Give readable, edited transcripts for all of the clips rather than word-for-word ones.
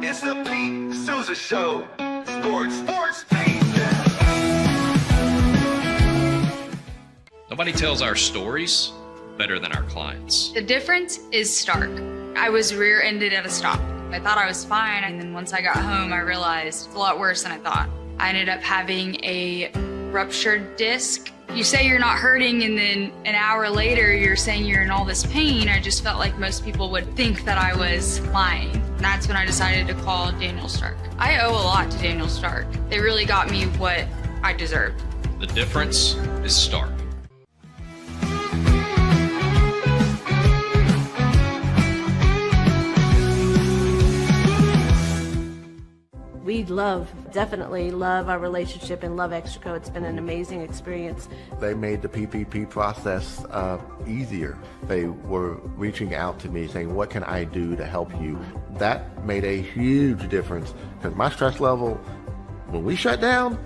It's the Pete Sousa Show. Sports, Pete. Nobody tells our stories better than our clients. The difference is stark. I was rear-ended at a stop. I thought I was fine, and then once I got home, I realized it's a lot worse than I thought. I ended up having a ruptured disc. You say you're not hurting, and then an hour later, you're saying you're in all this pain. I just felt like most people would think that I was lying. And that's when I decided to call Daniel Stark. I owe a lot to Daniel Stark. They really got me what I deserved. The difference is stark. We definitely love our relationship and love Extraco. It's been an amazing experience. They made the PPP process easier. They were reaching out to me saying, what can I do to help you? That made a huge difference because my stress level when we shut down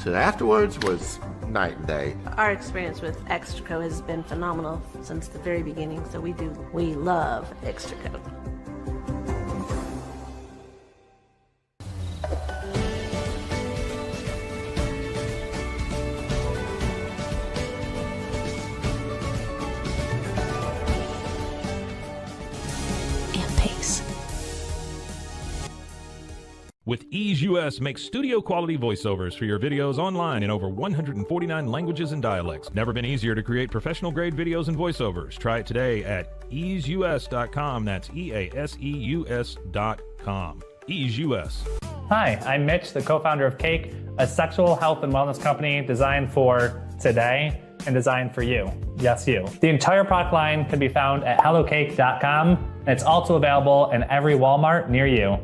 to afterwards was night and day. Our experience with Extraco has been phenomenal since the very beginning, so we love Extraco. With Ease US, make studio quality voiceovers for your videos online in over 149 languages and dialects. Never been easier to create professional grade videos and voiceovers. Try it today at easeus.com. That's EASEUS.com. Ease US. Hi, I'm Mitch, the co-founder of Cake, a sexual health and wellness company designed for today and designed for you. Yes, you. The entire product line can be found at hellocake.com, and it's also available in every Walmart near you.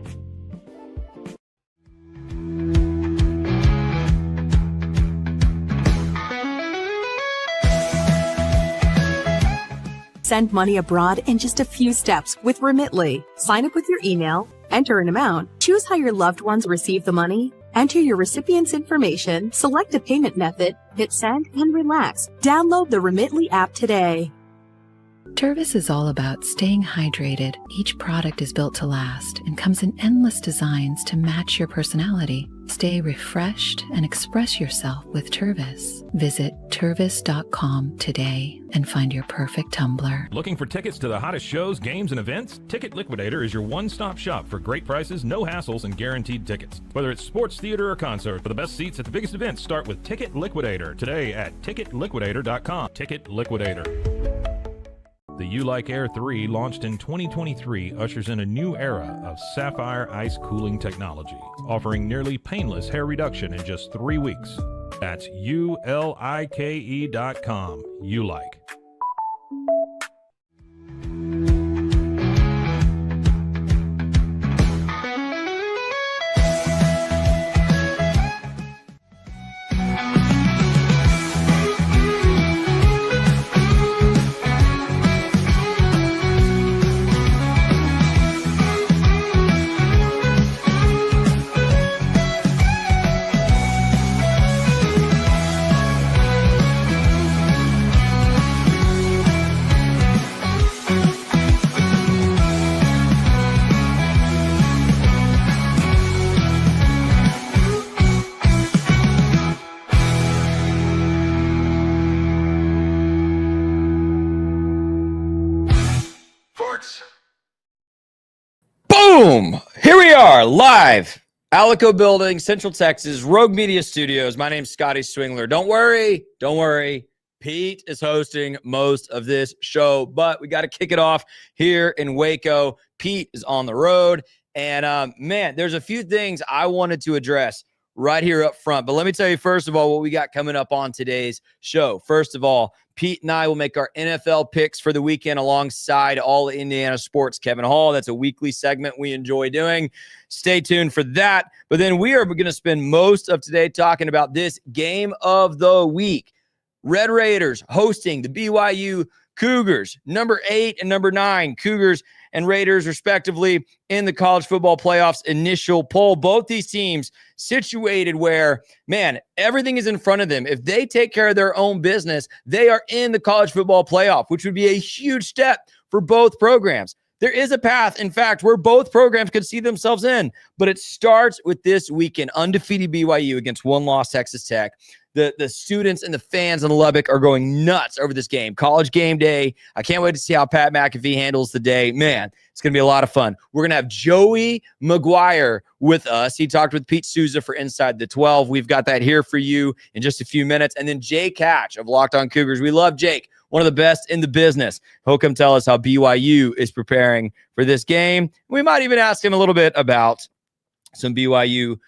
Send money abroad in just a few steps with Remitly. Sign up with your email, enter an amount, choose how your loved ones receive the money, enter your recipient's information, select a payment method, hit send, and relax. Download the Remitly app today. Tervis is all about staying hydrated. Each product is built to last and comes in endless designs to match your personality. Stay refreshed and express yourself with Tervis. Visit tervis.com today and find your perfect tumbler. Looking for tickets to the hottest shows, games, and events? Ticket Liquidator is your one-stop shop for great prices, no hassles, and guaranteed tickets. Whether it's sports, theater, or concert, for the best seats at the biggest events, start with Ticket Liquidator today at ticketliquidator.com. Ticket Liquidator. The You Like Air 3, launched in 2023, ushers in a new era of sapphire ice cooling technology, offering nearly painless hair reduction in just 3 weeks. That's ULIKE.com. You Like. Boom! Here we are, live, Alico Building, Central Texas, Rogue Media Studios. My name's Scotty Swingler. Don't worry. Pete is hosting most of this show, but we got to kick it off here in Waco. Pete is on the road, and man, there's a few things I wanted to address right here up front. But let me tell you, first of all, what we got coming up on today's show. First of all, Pete and I will make our NFL picks for the weekend alongside all Indiana sports. Kevin Hall, that's a weekly segment we enjoy doing. Stay tuned for that. But then we are going to spend most of today talking about this game of the week. Red Raiders hosting the BYU Cougars, number 8 and number 9, Cougars and Raiders, respectively, in the college football playoffs initial poll. Both these teams situated where, man, everything is in front of them. If they take care of their own business, they are in the college football playoff, which would be a huge step for both programs. There is a path, in fact, where both programs could see themselves in, but it starts with this weekend. Undefeated BYU against one-loss Texas Tech. The students and the fans in Lubbock are going nuts over this game. College game day. I can't wait to see how Pat McAfee handles the day. Man, it's going to be a lot of fun. We're going to have Joey McGuire with us. He talked with Pete Sousa for Inside the 12. We've got that here for you in just a few minutes. And then Jake Hatch of Locked On Cougars. We love Jake, one of the best in the business. He'll come tell us how BYU is preparing for this game. We might even ask him a little bit about some BYU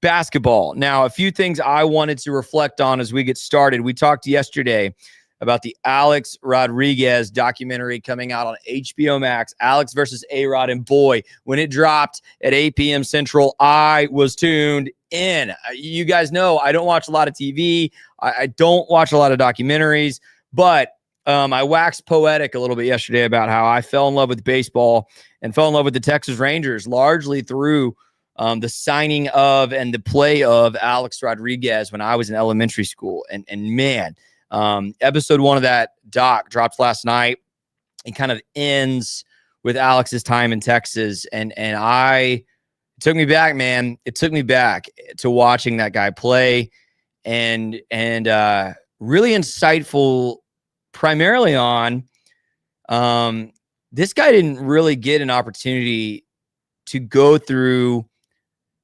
basketball. Now, a few things I wanted to reflect on as we get started. We talked yesterday about the Alex Rodriguez documentary coming out on HBO Max, Alex versus A-Rod. And boy, when it dropped at 8 p.m. Central, I was tuned in. You guys know I don't watch a lot of TV. I don't watch a lot of documentaries, but I waxed poetic a little bit yesterday about how I fell in love with baseball and fell in love with the Texas Rangers largely through the signing of and the play of Alex Rodriguez when I was in elementary school. And man, episode 1 of that doc dropped last night. It kind of ends with Alex's time in Texas. And it took me back, man. It took me back to watching that guy play and really insightful primarily on this guy didn't really get an opportunity to go through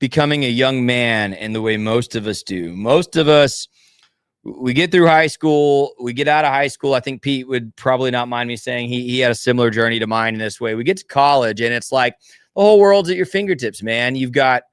becoming a young man in the way most of us do. Most of us, we get through high school, we get out of high school. I think Pete would probably not mind me saying he had a similar journey to mine in this way. We get to college and it's like the whole world's at your fingertips, man. You've got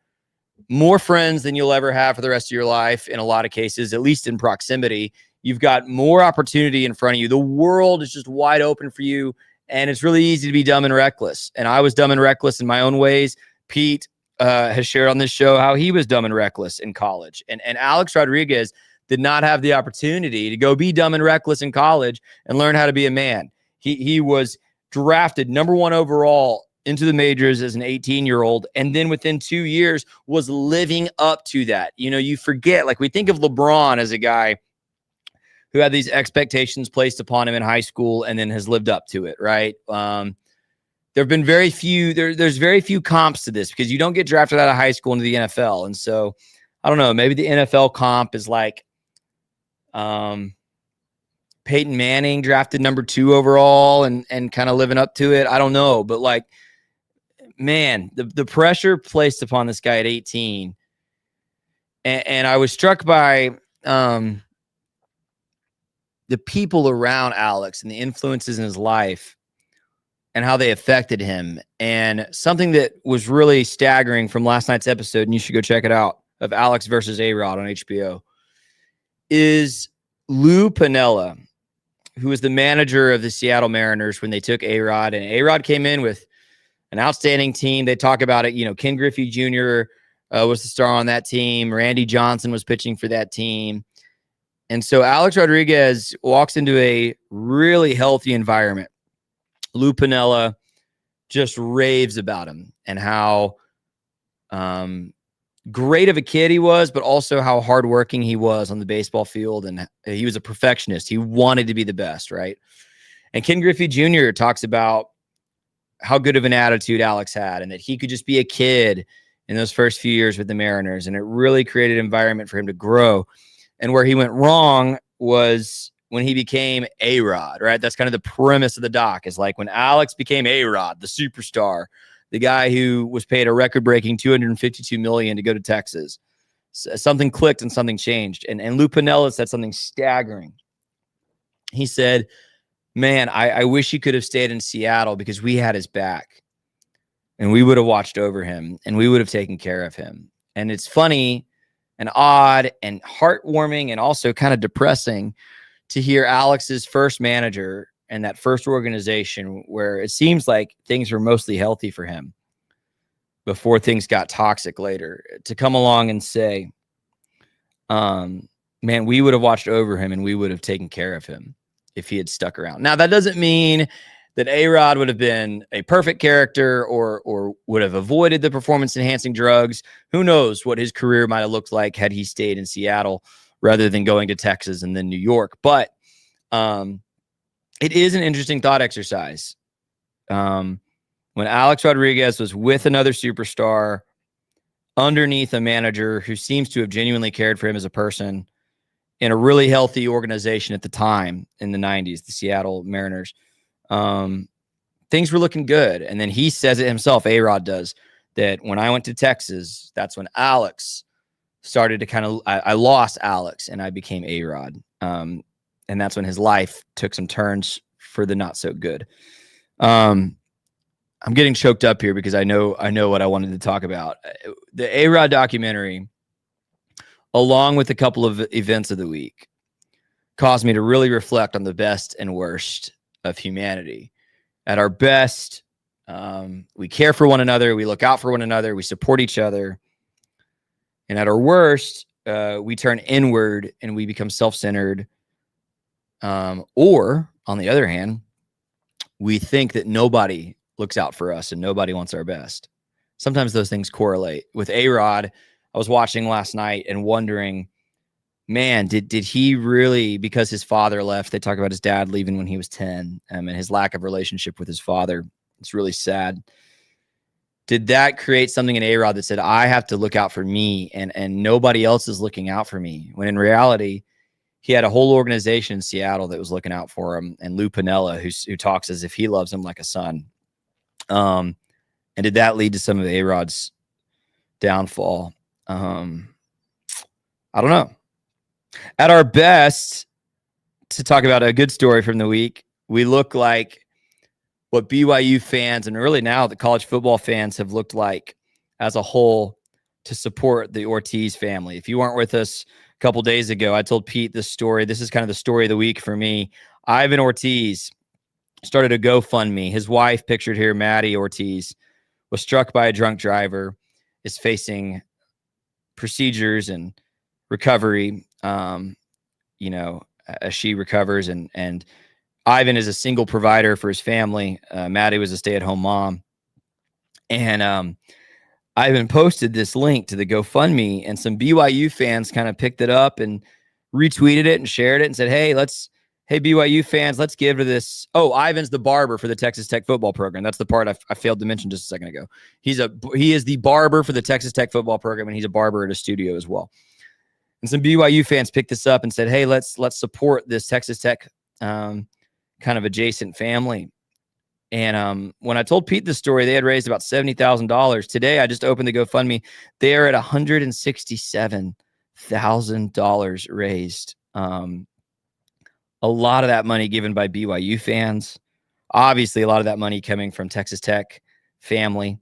more friends than you'll ever have for the rest of your life in a lot of cases, at least in proximity. You've got more opportunity in front of you. The world is just wide open for you, and it's really easy to be dumb and reckless. And I was dumb and reckless in my own ways. Pete has shared on this show how he was dumb and reckless in college. And Alex Rodriguez did not have the opportunity to go be dumb and reckless in college and learn how to be a man. He was drafted number 1 overall into the majors as an 18-year-old, and then within 2 years was living up to that. You know, you forget, like we think of LeBron as a guy who had these expectations placed upon him in high school and then has lived up to it, right? There have been very few, there's very few comps to this because you don't get drafted out of high school into the NFL. And so, I don't know, maybe the NFL comp is like Peyton Manning drafted number 2 overall and kind of living up to it. I don't know, but like, man, the pressure placed upon this guy at 18. And I was struck by the people around Alex and the influences in his life and how they affected him. And something that was really staggering from last night's episode, and you should go check it out, of Alex versus A-Rod on HBO, is Lou Piniella, who was the manager of the Seattle Mariners when they took A-Rod. And A-Rod came in with an outstanding team. They talk about it. You know, Ken Griffey Jr. Was the star on that team. Randy Johnson was pitching for that team. And so Alex Rodriguez walks into a really healthy environment. Lou Piniella just raves about him and how great of a kid he was, but also how hardworking he was on the baseball field. And he was a perfectionist. He wanted to be the best, right? And Ken Griffey Jr. talks about how good of an attitude Alex had and that he could just be a kid in those first few years with the Mariners. And it really created an environment for him to grow. And where he went wrong was when he became A-Rod, right? That's kind of the premise of the doc, is like when Alex became A-Rod, the superstar, the guy who was paid a record-breaking $252 million to go to Texas. Something clicked and something changed. And Lou Piniella said something staggering. He said, man, I wish he could have stayed in Seattle because we had his back and we would have watched over him and we would have taken care of him. And it's funny and odd and heartwarming and also kind of depressing to hear Alex's first manager and that first organization where it seems like things were mostly healthy for him before things got toxic later, to come along and say, man, we would have watched over him and we would have taken care of him if he had stuck around. Now, that doesn't mean that A-Rod would have been a perfect character or would have avoided the performance-enhancing drugs. Who knows what his career might have looked like had he stayed in Seattle rather than going to Texas and then New York. But it is an interesting thought exercise. when Alex Rodriguez was with another superstar underneath a manager who seems to have genuinely cared for him as a person in a really healthy organization at the time in the 90s, the Seattle Mariners, things were looking good. And then he says it himself, A-Rod does, that when I went to Texas, that's when Alex started to I lost Alex and I became A-Rod. And that's when his life took some turns for the not so good. I'm getting choked up here because I know what I wanted to talk about. The A-Rod documentary, along with a couple of events of the week, caused me to really reflect on the best and worst of humanity. At our best, we care for one another, we look out for one another, we support each other. And at our worst, we turn inward and we become self-centered. Or, on the other hand, we think that nobody looks out for us and nobody wants our best. Sometimes those things correlate. With A-Rod, I was watching last night and wondering, man, did he really, because his father left, they talk about his dad leaving when he was 10, and his lack of relationship with his father. It's really sad. Did that create something in A-Rod that said, I have to look out for me and nobody else is looking out for me? When in reality, he had a whole organization in Seattle that was looking out for him, and Lou Piniella, who talks as if he loves him like a son. And did that lead to some of A-Rod's downfall? I don't know. At our best, to talk about a good story from the week, we look like what BYU fans and really now the college football fans have looked like as a whole to support the Ortiz family. If you weren't with us a couple days ago, I told Pete this story. This is kind of the story of the week for me. Ivan Ortiz started a GoFundMe. His wife, pictured here, Maddie Ortiz, was struck by a drunk driver, is facing procedures and recovery, as she recovers. And Ivan is a single provider for his family. Maddie was a stay-at-home mom. And Ivan posted this link to the GoFundMe, and some BYU fans kind of picked it up and retweeted it and shared it and said, hey, BYU fans, let's give to this. Oh, Ivan's the barber for the Texas Tech football program. That's the part I failed to mention just a second ago. He is the barber for the Texas Tech football program, and he's a barber at a studio as well. And some BYU fans picked this up and said, hey, let's support this Texas Tech kind of adjacent family. And when I told Pete this story, they had raised about $70,000. Today, I just opened the GoFundMe. They are at $167,000 raised. A lot of that money given by BYU fans. Obviously, a lot of that money coming from Texas Tech family.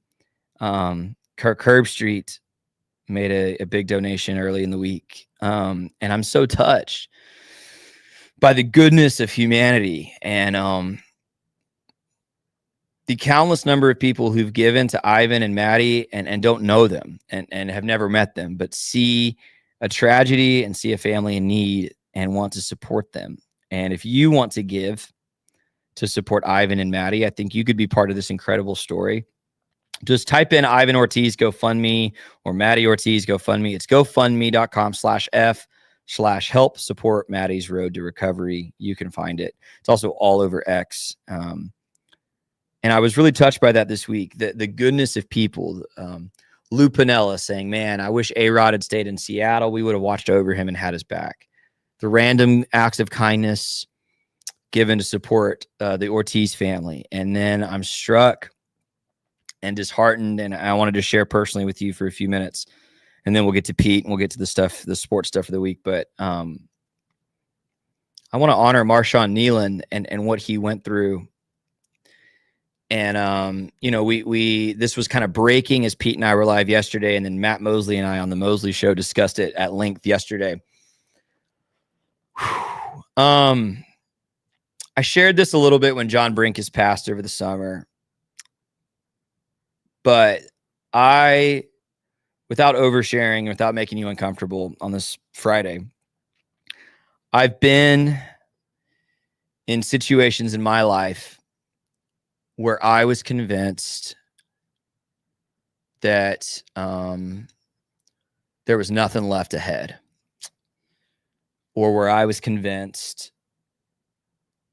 Kirk Herbstreit made a big donation early in the week. And I'm so touched by the goodness of humanity and the countless number of people who've given to Ivan and Maddie and don't know them and have never met them, but see a tragedy and see a family in need and want to support them. And if you want to give to support Ivan and Maddie, I think you could be part of this incredible story. Just type in Ivan Ortiz GoFundMe or Maddie Ortiz GoFundMe. It's gofundme.com/F/help support Maddie's road to recovery. You can find it. It's also all over X. And I was really touched by that this week, the goodness of people. Lou Piniella saying, man, I wish A-Rod had stayed in Seattle. We would have watched over him and had his back. The random acts of kindness given to support the Ortiz family. And then I'm struck and disheartened, and I wanted to share personally with you for a few minutes. And then we'll get to Pete and we'll get to the sports stuff of the week. But I want to honor Marshawn Nealon and what he went through. And, this was kind of breaking as Pete and I were live yesterday. And then Matt Mosley and I on the Mosley Show discussed it at length yesterday. I shared this a little bit when John Brink has passed over the summer. But without oversharing, without making you uncomfortable on this Friday, I've been in situations in my life where I was convinced that there was nothing left ahead, or where I was convinced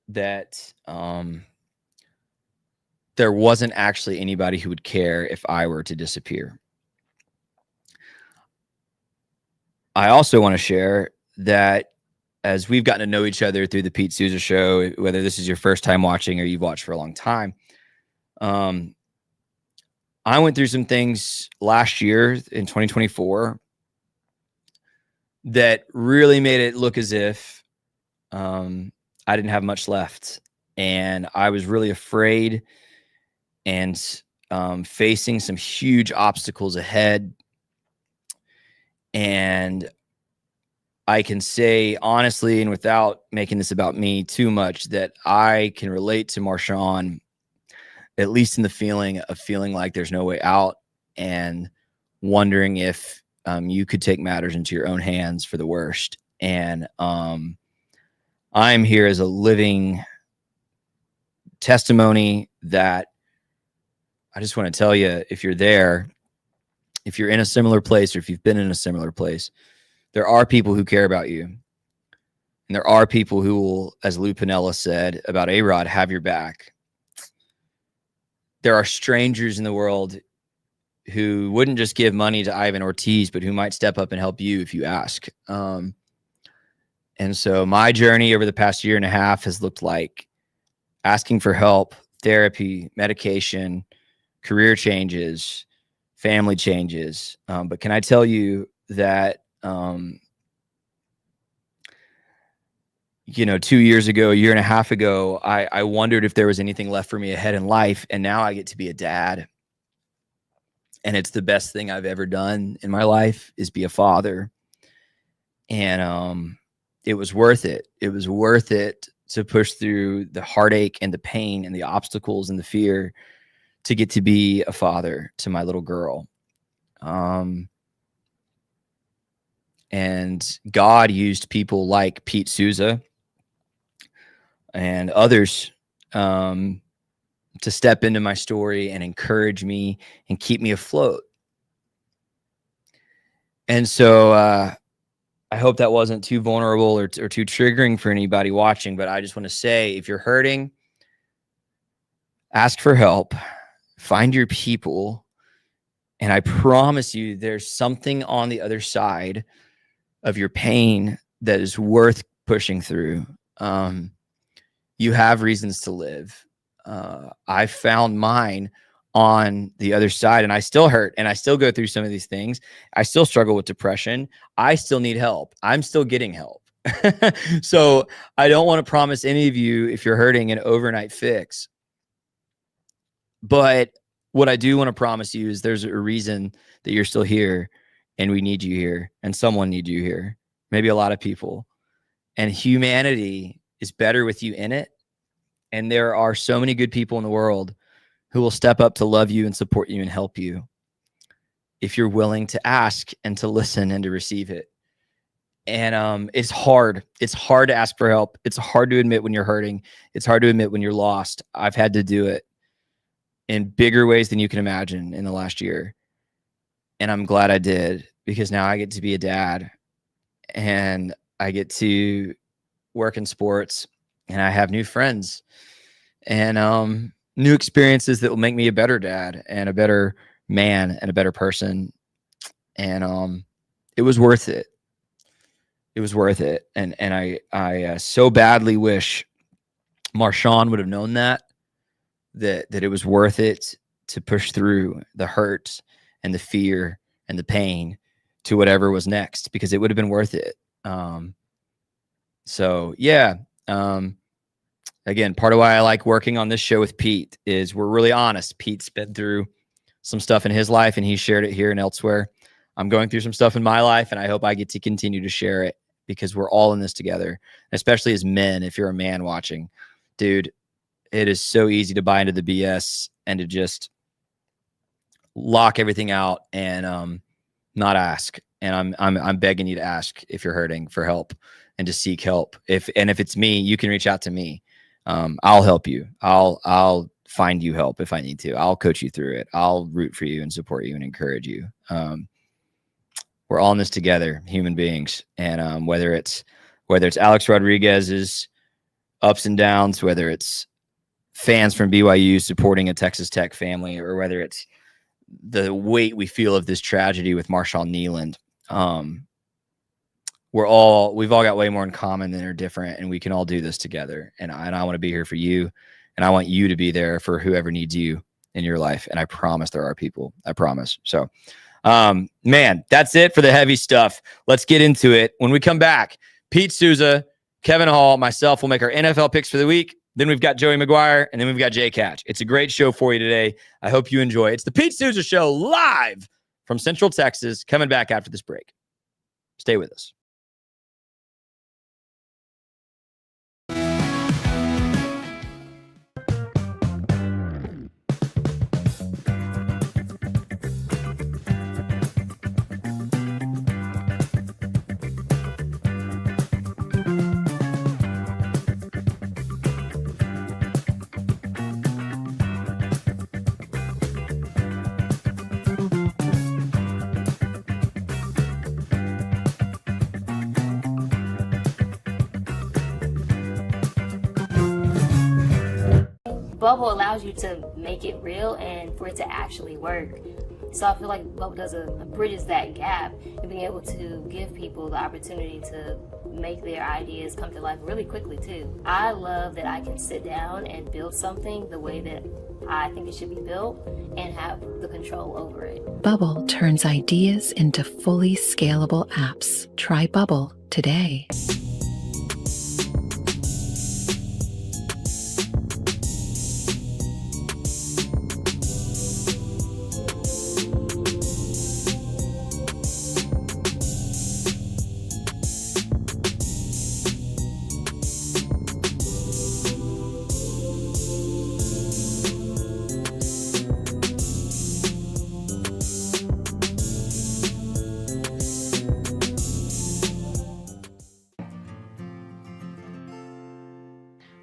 that there wasn't actually anybody who would care if I were to disappear. I also want to share that as we've gotten to know each other through the Pete Sousa show, whether this is your first time watching or you've watched for a long time, I went through some things last year in 2024 that really made it look as if I didn't have much left. And I was really afraid and facing some huge obstacles ahead. And I can say honestly, and without making this about me too much, that I can relate to Marshawn, at least in the feeling of feeling like there's no way out and wondering if you could take matters into your own hands for the worst. And I'm here as a living testimony that I just want to tell you, if you're there, if you're in a similar place, or if you've been in a similar place, there are people who care about you. And there are people who will, as Lou Piniella said about A-Rod, have your back. There are strangers in the world who wouldn't just give money to Ivan Ortiz, but who might step up and help you if you ask. And so my journey over the past year and a half has looked like asking for help, therapy, medication, career changes, family changes. But can I tell you that, 2 years ago, a year and a half ago, I wondered if there was anything left for me ahead in life. And now I get to be a dad. And it's the best thing I've ever done in my life, is be a father. And it was worth it. It was worth it to push through the heartache and the pain and the obstacles and the fear to get to be a father to my little girl. And God used people like Pete Sousa and others to step into my story and encourage me and keep me afloat. And so I hope that wasn't too vulnerable or too triggering for anybody watching, but I just want to say, if you're hurting, ask for help, find your people, and I promise you there's something on the other side of your pain that is worth pushing through. You have reasons to live. I found mine on the other side, and I still hurt, and I still go through some of these things. I still struggle with depression. I still need help. I'm still getting help. So I don't want to promise any of you, if you're hurting, an overnight fix. But what I do want to promise you is there's a reason that you're still here, and we need you here, and someone needs you here. Maybe a lot of people. And humanity is better with you in it. And there are so many good people in the world who will step up to love you and support you and help you if you're willing to ask and to listen and to receive it. And it's hard. It's hard to ask for help. It's hard to admit when you're hurting. It's hard to admit when you're lost. I've had to do it in bigger ways than you can imagine in the last year. And I'm glad I did, because now I get to be a dad, and I get to work in sports, and I have new friends and new experiences that will make me a better dad and a better man and a better person. And it was worth it. It was worth it. And I so badly wish Marshawn would have known that it was worth it to push through the hurt and the fear and the pain to whatever was next, because it would have been worth it. So yeah. Again, part of why I like working on this show with Pete is we're really honest. Pete's been through some stuff in his life, and he shared it here and elsewhere. I'm going through some stuff in my life, and I hope I get to continue to share it, because we're all in this together, especially as men. If you're a man watching, dude, it is so easy to buy into the BS and to just lock everything out and not ask. And I'm begging you to ask if you're hurting for help and to seek help. If it's me, you can reach out to me. I'll help you. I'll find you help if I need to. I'll coach you through it. I'll root for you and support you and encourage you. We're all in this together, human beings. And whether it's Alex Rodriguez's ups and downs, whether it's fans from BYU supporting a Texas Tech family, or whether it's the weight we feel of this tragedy with Marshall Nealand. We've all got way more in common than are different, and we can all do this together. And I want to be here for you, and I want you to be there for whoever needs you in your life. And I promise there are people. I promise. So, man, that's it for the heavy stuff. Let's get into it. When we come back, Pete Sousa, Kevin Hall, myself will make our NFL picks for the week. Then we've got Joey McGuire, and then we've got Jay Catch. It's a great show for you today. I hope you enjoy. It's the Pete Sousa Show live from Central Texas, coming back after this break. Stay with us. Bubble allows you to make it real and for it to actually work. So I feel like Bubble does bridges that gap and being able to give people the opportunity to make their ideas come to life really quickly too. I love that I can sit down and build something the way that I think it should be built and have the control over it. Bubble turns ideas into fully scalable apps. Try Bubble today.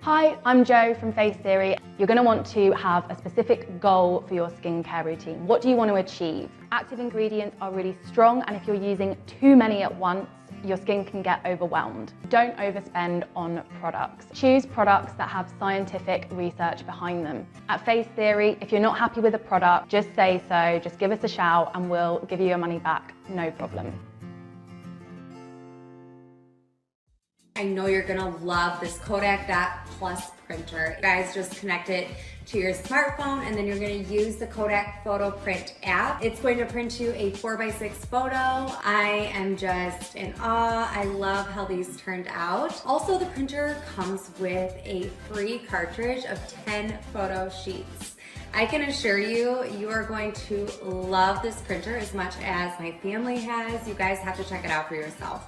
Hi, I'm Jo from Face Theory. You're going to want to have a specific goal for your skincare routine. What do you want to achieve? Active ingredients are really strong, and if you're using too many at once, your skin can get overwhelmed. Don't overspend on products. Choose products that have scientific research behind them. At Face Theory, if you're not happy with a product, just say so, just give us a shout and we'll give you your money back, no problem. I know you're gonna love this Kodak Dot Plus printer. You guys just connect it to your smartphone and then you're gonna use the Kodak Photo Print app. It's going to print you a 4x6 photo. I am just in awe. I love how these turned out. Also, the printer comes with a free cartridge of 10 photo sheets. I can assure you, you are going to love this printer as much as my family has. You guys have to check it out for yourself.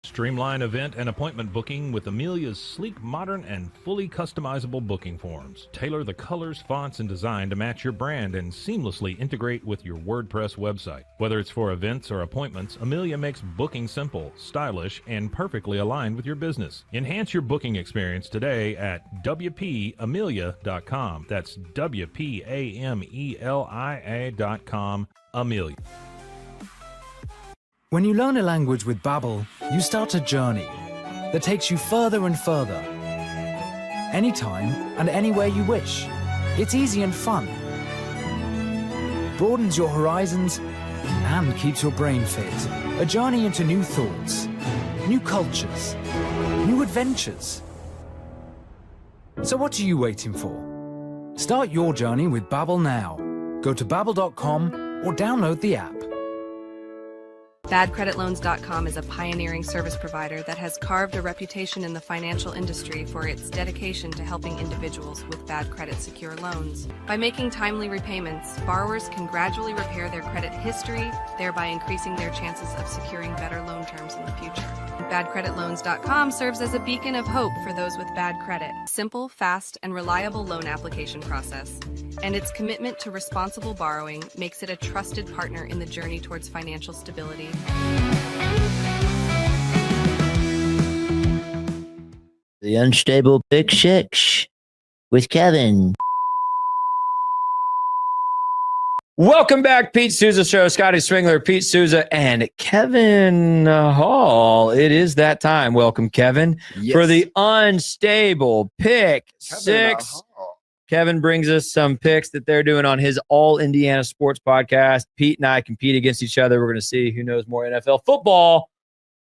Streamline event and appointment booking with Amelia's sleek, modern, and fully customizable booking forms. Tailor the colors, fonts, and design to match your brand and seamlessly integrate with your WordPress website. Whether it's for events or appointments, Amelia makes booking simple, stylish, and perfectly aligned with your business. Enhance your booking experience today at WPAmelia.com. That's WPAMELIA.com. Amelia. When you learn a language with Babbel, you start a journey that takes you further and further. Anytime and anywhere you wish. It's easy and fun. Broadens your horizons and keeps your brain fit. A journey into new thoughts, new cultures, new adventures. So what are you waiting for? Start your journey with Babbel now. Go to babbel.com or download the app. BadCreditLoans.com is a pioneering service provider that has carved a reputation in the financial industry for its dedication to helping individuals with bad credit secure loans. By making timely repayments, borrowers can gradually repair their credit history, thereby increasing their chances of securing better loan terms in the future. BadCreditLoans.com serves as a beacon of hope for those with bad credit. Simple, fast, and reliable loan application process. And its commitment to responsible borrowing makes it a trusted partner in the journey towards financial stability. The Unstable Pick 6 with Kevin. Welcome back, Pete Sousa Show. Scotty Swingler, Pete Sousa, and Kevin Hall. It is that time. Welcome, Kevin, for the Unstable Pick 6. Kevin brings us some picks that they're doing on his All Indiana Sports podcast. Pete and I compete against each other. We're going to see who knows more NFL football.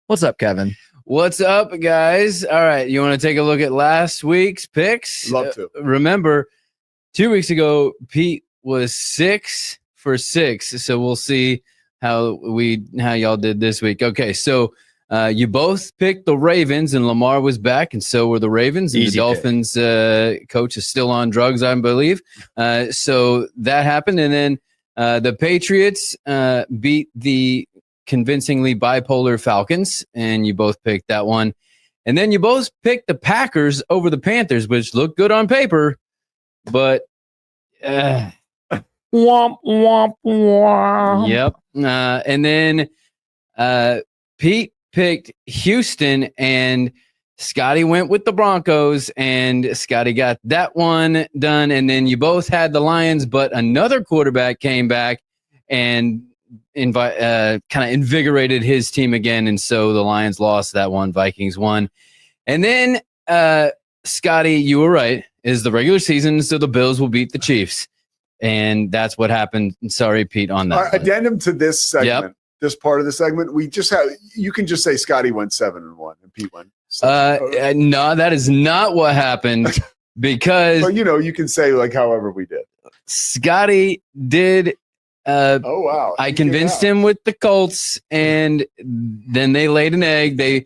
What's up, Kevin? What's up, guys? All right, you want to take a look at last week's picks? Love to. Remember, 2 weeks ago, Pete was 6 for 6. So we'll see how y'all did this week. Okay, so you both picked the Ravens, and Lamar was back, and so were the Ravens. And Easy the Dolphins coach is still on drugs, I believe. So that happened, and then the Patriots beat the convincingly bipolar Falcons, and you both picked that one. And then you both picked the Packers over the Panthers, which looked good on paper, but womp, womp, womp. Yep. And then Pete picked Houston, and Scotty went with the Broncos, and Scotty got that one done. And then you both had the Lions, but another quarterback came back and kind of invigorated his team again, and so the Lions lost that one. Vikings won. And then Scotty, you were right, is the regular season, so the Bills will beat the Chiefs, and that's what happened. Sorry, Pete, on that. Addendum to this segment, this part of the segment, we just have, you can just say Scotty went 7-1 and Pete went 7. No, that is not what happened, because but you can say like however we did. Scotty did. Oh wow! I convinced him with the Colts, and then they laid an egg. They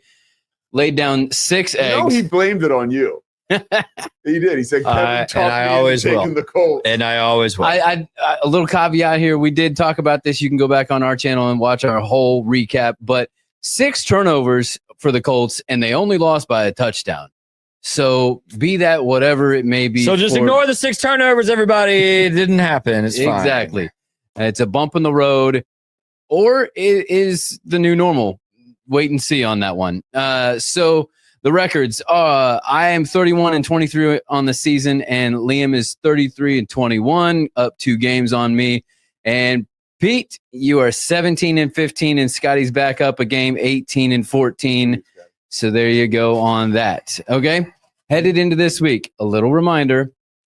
laid down 6 eggs. No, he blamed it on you. He did. He said, "Kevin talked me into taking the Colts," and I always will. I a little caveat here. We did talk about this. You can go back on our channel and watch our whole recap. But 6 turnovers for the Colts, and they only lost by a touchdown. So be that whatever it may be. So just ignore the 6 turnovers, everybody. It didn't happen. It's fine. Exactly. It's a bump in the road, or it is the new normal. Wait and see on that one. So the records, I am 31-23 on the season, and Liam is 33-21, up 2 games on me. And Pete, you are 17-15, and Scotty's back up a game, 18-14. So there you go on that. Okay, headed into this week, a little reminder.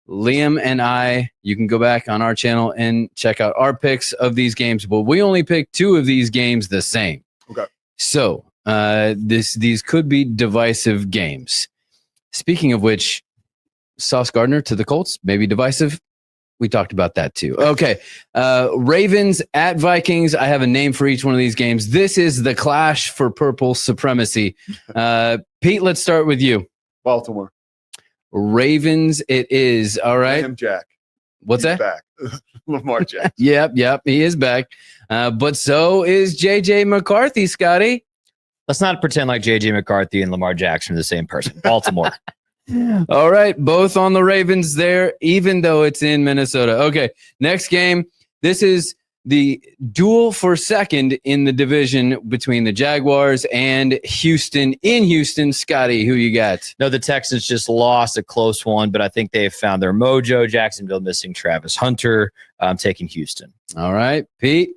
Liam and I, you can go back on our channel and check out our picks of these games, but we only picked 2 of these games the same. Okay. So these could be divisive games. Speaking of which, Sauce Gardner to the Colts, maybe divisive. We talked about that too. Okay. Ravens at Vikings. I have a name for each one of these games. This is the clash for purple supremacy. Pete, let's start with you. Baltimore. Ravens it is. All right. Lamar Jack. What's He's that? Back. Lamar Jack. Yep. He is back. But so is J.J. McCarthy, Scotty. Let's not pretend like J.J. McCarthy and Lamar Jackson are the same person. Baltimore. All right. Both on the Ravens there, even though it's in Minnesota. Okay. Next game. This is the duel for second in the division between the Jaguars and Houston. In Houston, Scotty, who you got? No, the Texans just lost a close one, but I think they have found their mojo. Jacksonville missing Travis Hunter. I'm taking Houston. All right. Pete?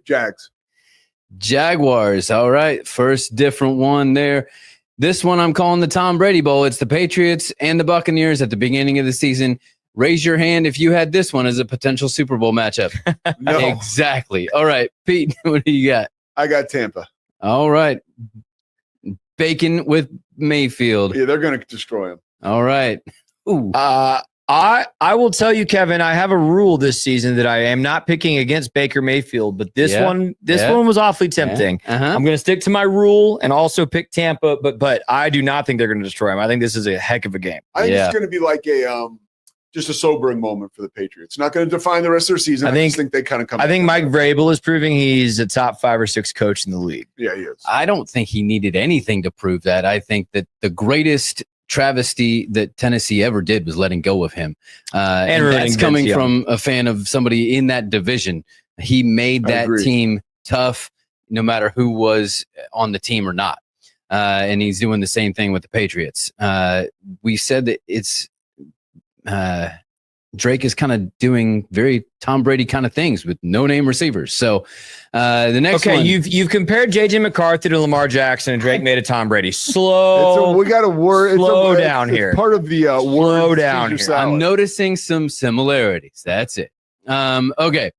Jaguars. All right. First different one there. This one I'm calling the Tom Brady Bowl. It's the Patriots and the Buccaneers at the beginning of the season. Raise your hand if you had this one as a potential Super Bowl matchup. No. Exactly. All right, Pete, what do you got? I got Tampa. All right. Bacon with Mayfield. Yeah, they're going to destroy him. All right. Ooh. I will tell you, Kevin, I have a rule this season that I am not picking against Baker Mayfield, but this one was awfully tempting. Yeah. Uh-huh. I'm going to stick to my rule and also pick Tampa, but I do not think they're going to destroy him. I think this is a heck of a game. I think it's going to be like just a sobering moment for the Patriots. Not going to define the rest of their season. I just think they kind of come. I think Mike Vrabel is proving he's a top 5 or 6 coach in the league. Yeah, he is. I don't think he needed anything to prove that. I think that the greatest travesty that Tennessee ever did was letting go of him. And that's coming from a fan of somebody in that division. He made that team tough, no matter who was on the team or not. And he's doing the same thing with the Patriots. We said that it's Drake is kind of doing very Tom Brady kind of things with no-name receivers. So the next one. You've compared J.J. McCarthy to Lamar Jackson, and Drake made a Tom Brady. We got to word. Slow down here. Part of the slow down here. I'm noticing some similarities. That's it. Okay.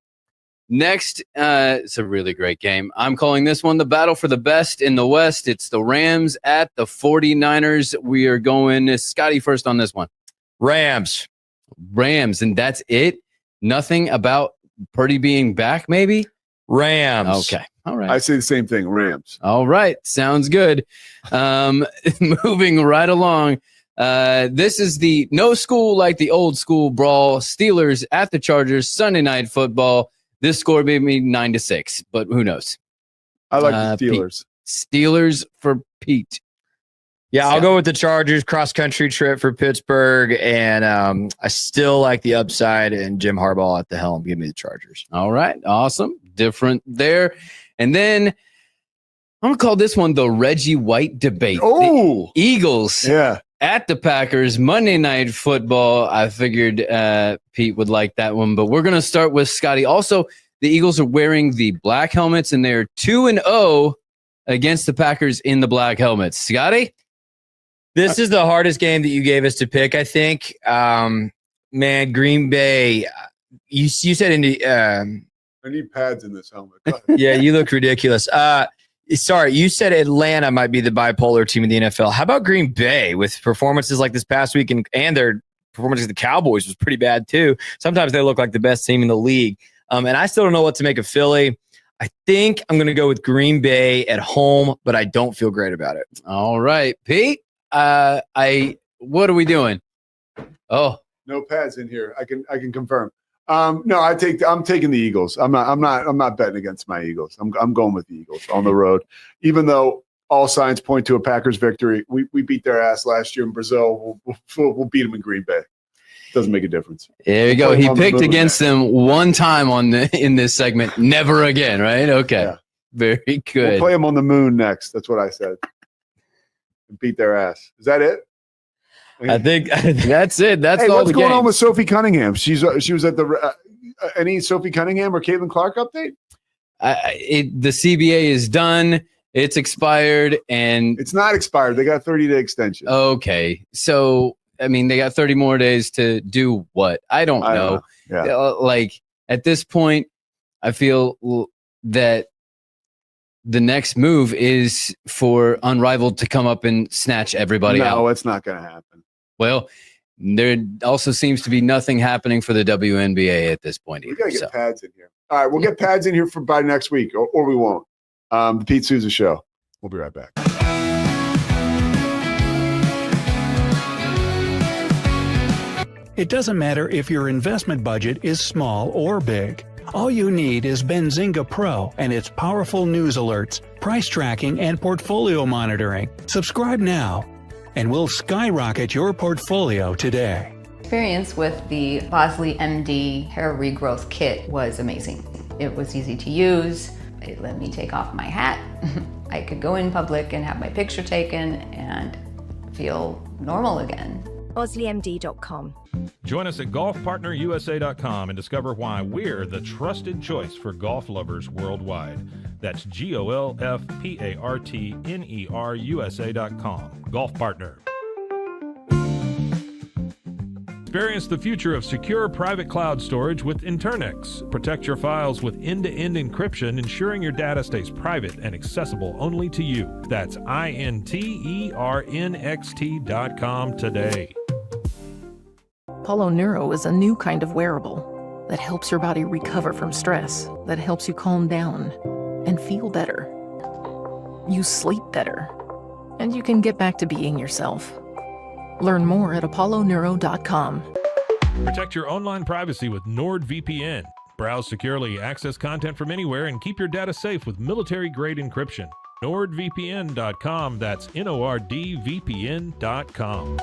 Next, it's a really great game. I'm calling this one the battle for the best in the West. It's the Rams at the 49ers. We are going Scotty first on this one. Rams, and that's it. Nothing about Purdy being back, maybe? Rams. Okay. All right. I say the same thing. Rams. All right. Sounds good. Moving right along. This is the no school like the old school brawl. Steelers at the Chargers, Sunday Night Football. This score made me 9-6, but who knows? I like the Steelers. Pete. Steelers for Pete. Yeah, I'll go with the Chargers. Cross-country trip for Pittsburgh, and I still like the upside and Jim Harbaugh at the helm. Give me the Chargers. All right, awesome. Different there. And then I'm going to call this one the Reggie White debate. Oh! The Eagles at the Packers, Monday Night Football. I figured Pete would like that one, but we're going to start with Scotty. Also, the Eagles are wearing the black helmets, and they're 2-0 against the Packers in the black helmets. Scotty? This is the hardest game that you gave us to pick, I think. Man, Green Bay, you said I need pads in this helmet. Yeah, you look ridiculous. Sorry, you said Atlanta might be the bipolar team in the NFL. How about Green Bay with performances like this past week and their performance against the Cowboys was pretty bad too. Sometimes they look like the best team in the league. And I still don't know what to make of Philly. I think I'm going to go with Green Bay at home, but I don't feel great about it. All right, Pete. What are we doing? Oh, no pads in here. I can confirm. No, I'm taking the Eagles. I'm not betting against my Eagles. I'm going with the Eagles on the road. Even though all signs point to a Packers victory, we beat their ass last year in Brazil. We'll beat them in Green Bay. Doesn't make a difference. There you go. He picked against them one time in this segment. Never again, right? Okay. Yeah. Very good. We'll play them on the moon next. That's what I said. And beat their ass. Is that it? I think that's it. That's hey, all. What's the going games. on with Sophie Cunningham? She was at the any Sophie Cunningham or Caitlin Clark update? The CBA is done. It's expired, and it's not expired. They got a 30-day extension. Okay, so I mean, they got 30 more days to do what? I don't know. Yeah. Like at this point, I feel that the next move is for Unrivaled to come up and snatch everybody out. No, it's not going to happen. Well, there also seems to be nothing happening for the WNBA at this point either. We got to get pads in here. All right, we'll get pads in here by next week, or we won't. The Pete Sousa Show. We'll be right back. It doesn't matter if your investment budget is small or big. All you need is Benzinga Pro and its powerful news alerts, price tracking, and portfolio monitoring. Subscribe now, and we'll skyrocket your portfolio today. Experience with the Bosley MD hair regrowth kit was amazing. It was easy to use. It let me take off my hat. I could go in public and have my picture taken and feel normal again. BosleyMD.com. Join us at golfpartnerusa.com and discover why we're the trusted choice for golf lovers worldwide. That's GOLFPARTNERUSA.com. Golf Partner. Experience the future of secure private cloud storage with Internix. Protect your files with end-to-end encryption, ensuring your data stays private and accessible only to you. That's INTERNXT.com today. Apollo Neuro is a new kind of wearable that helps your body recover from stress, that helps you calm down and feel better. You sleep better, and you can get back to being yourself. Learn more at apolloneuro.com. Protect your online privacy with NordVPN. Browse securely, access content from anywhere, and keep your data safe with military-grade encryption. NordVPN.com. That's NORDVPN.com.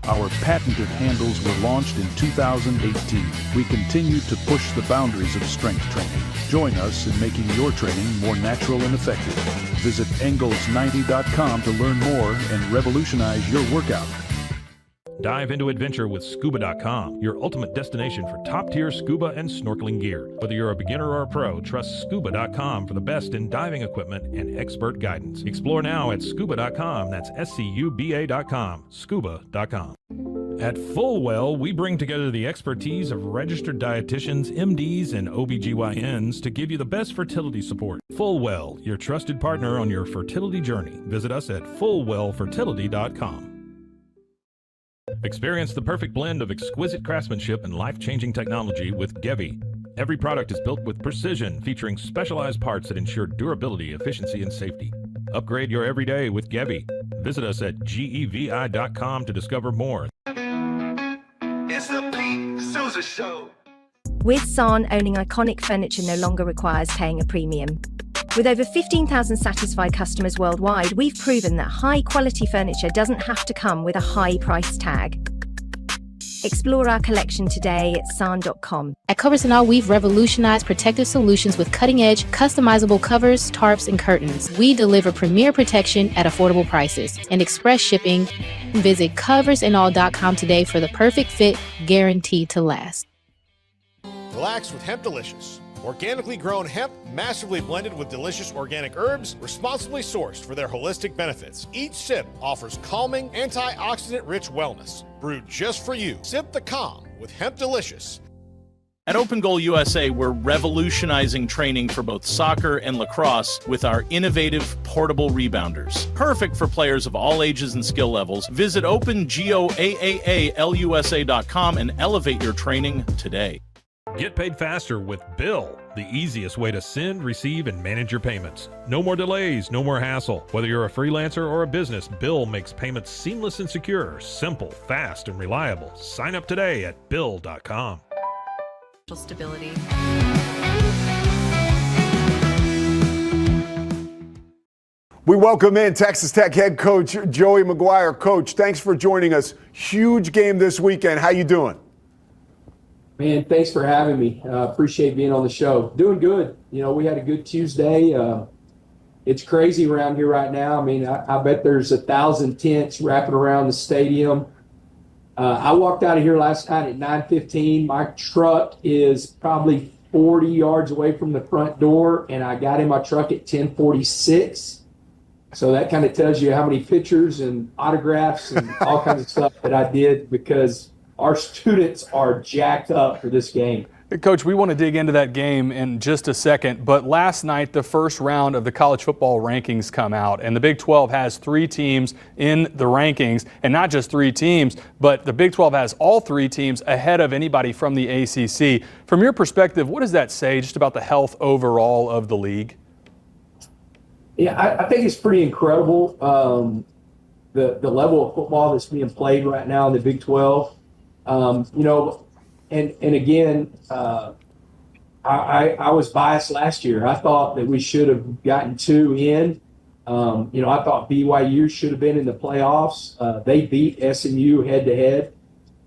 Our patented handles were launched in 2018. We continue to push the boundaries of strength training. Join us in making your training more natural and effective. Visit Engels90.com to learn more and revolutionize your workout. Dive into adventure with Scuba.com, your ultimate destination for top-tier scuba and snorkeling gear. Whether you're a beginner or a pro, trust Scuba.com for the best in diving equipment and expert guidance. Explore now at Scuba.com. That's SCUBA.com. Scuba.com. At Fullwell, we bring together the expertise of registered dietitians, MDs, and OBGYNs to give you the best fertility support. Fullwell, your trusted partner on your fertility journey. Visit us at fullwellfertility.com. Experience the perfect blend of exquisite craftsmanship and life-changing technology with Gevi. Every product is built with precision, featuring specialized parts that ensure durability, efficiency, and safety. Upgrade your everyday with Gevi. Visit us at gevi.com to discover more. It's the Pete Sousa Show. With San, owning iconic furniture no longer requires paying a premium. With over 15,000 satisfied customers worldwide, we've proven that high-quality furniture doesn't have to come with a high price tag. Explore our collection today at san.com. At Covers & All, we've revolutionized protective solutions with cutting-edge, customizable covers, tarps, and curtains. We deliver premier protection at affordable prices and express shipping. Visit coversandall.com today for the perfect fit, guaranteed to last. Relax with Hemp Delicious. Organically grown hemp, massively blended with delicious organic herbs, responsibly sourced for their holistic benefits. Each sip offers calming, antioxidant-rich wellness. Brewed just for you. Sip the calm with Hemp Delicious. At Open Goal USA, we're revolutionizing training for both soccer and lacrosse with our innovative portable rebounders. Perfect for players of all ages and skill levels. Visit OpenGOAAALUSA.com and elevate your training today. Get paid faster with Bill, the easiest way to send, receive, and manage your payments. No more delays, no more hassle. Whether you're a freelancer or a business, Bill makes payments seamless and secure, simple, fast, and reliable. Sign up today at Bill.com. Stability. We welcome in Texas Tech head coach Joey McGuire. Coach, thanks for joining us. Huge game this weekend. How you doing? Man, thanks for having me. Appreciate being on the show. Doing good. You know, we had a good Tuesday. It's crazy around here right now. I mean, I bet there's 1,000 tents wrapping around the stadium. I walked out of here last night at 9:15. My truck is probably 40 yards away from the front door, and I got in my truck at 10:46. So that kind of tells you how many pictures and autographs and all kinds of stuff that I did, because our students are jacked up for this game. Coach, we want to dig into that game in just a second, but last night the first round of the college football rankings come out, and the Big 12 has 3 teams in the rankings, and not just 3 teams, but the Big 12 has all 3 teams ahead of anybody from the ACC. From your perspective, what does that say just about the health overall of the league? Yeah, I think it's pretty incredible, the level of football that's being played right now in the Big 12. You know, and again, I was biased last year. I thought that we should have gotten 2 in. You know, I thought BYU should have been in the playoffs. They beat SMU head-to-head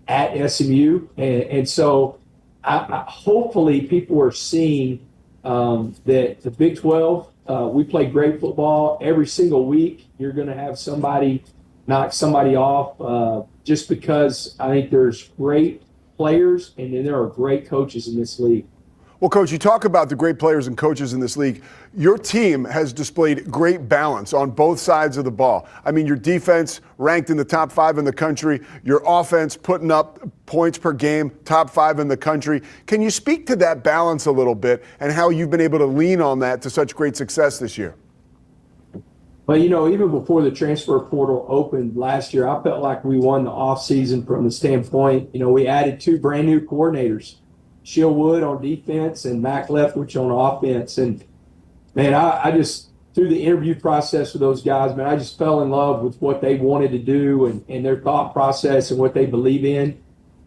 at SMU. And so hopefully people are seeing that the Big 12, we play great football every single week. You're going to have somebody knock somebody off just because I think there's great players and then there are great coaches in this league. Well, Coach, you talk about the great players and coaches in this league. Your team has displayed great balance on both sides of the ball. I mean, your defense ranked in the top 5 in the country, your offense putting up points per game, top 5 in the country. Can you speak to that balance a little bit and how you've been able to lean on that to such great success this year? Well, you know, even before the transfer portal opened last year, I felt like we won the offseason from the standpoint, you know, we added 2 brand new coordinators, Shill Wood on defense and Mac Leftwich on offense. And, man, I just, through the interview process with those guys, man, I just fell in love with what they wanted to do and their thought process and what they believe in.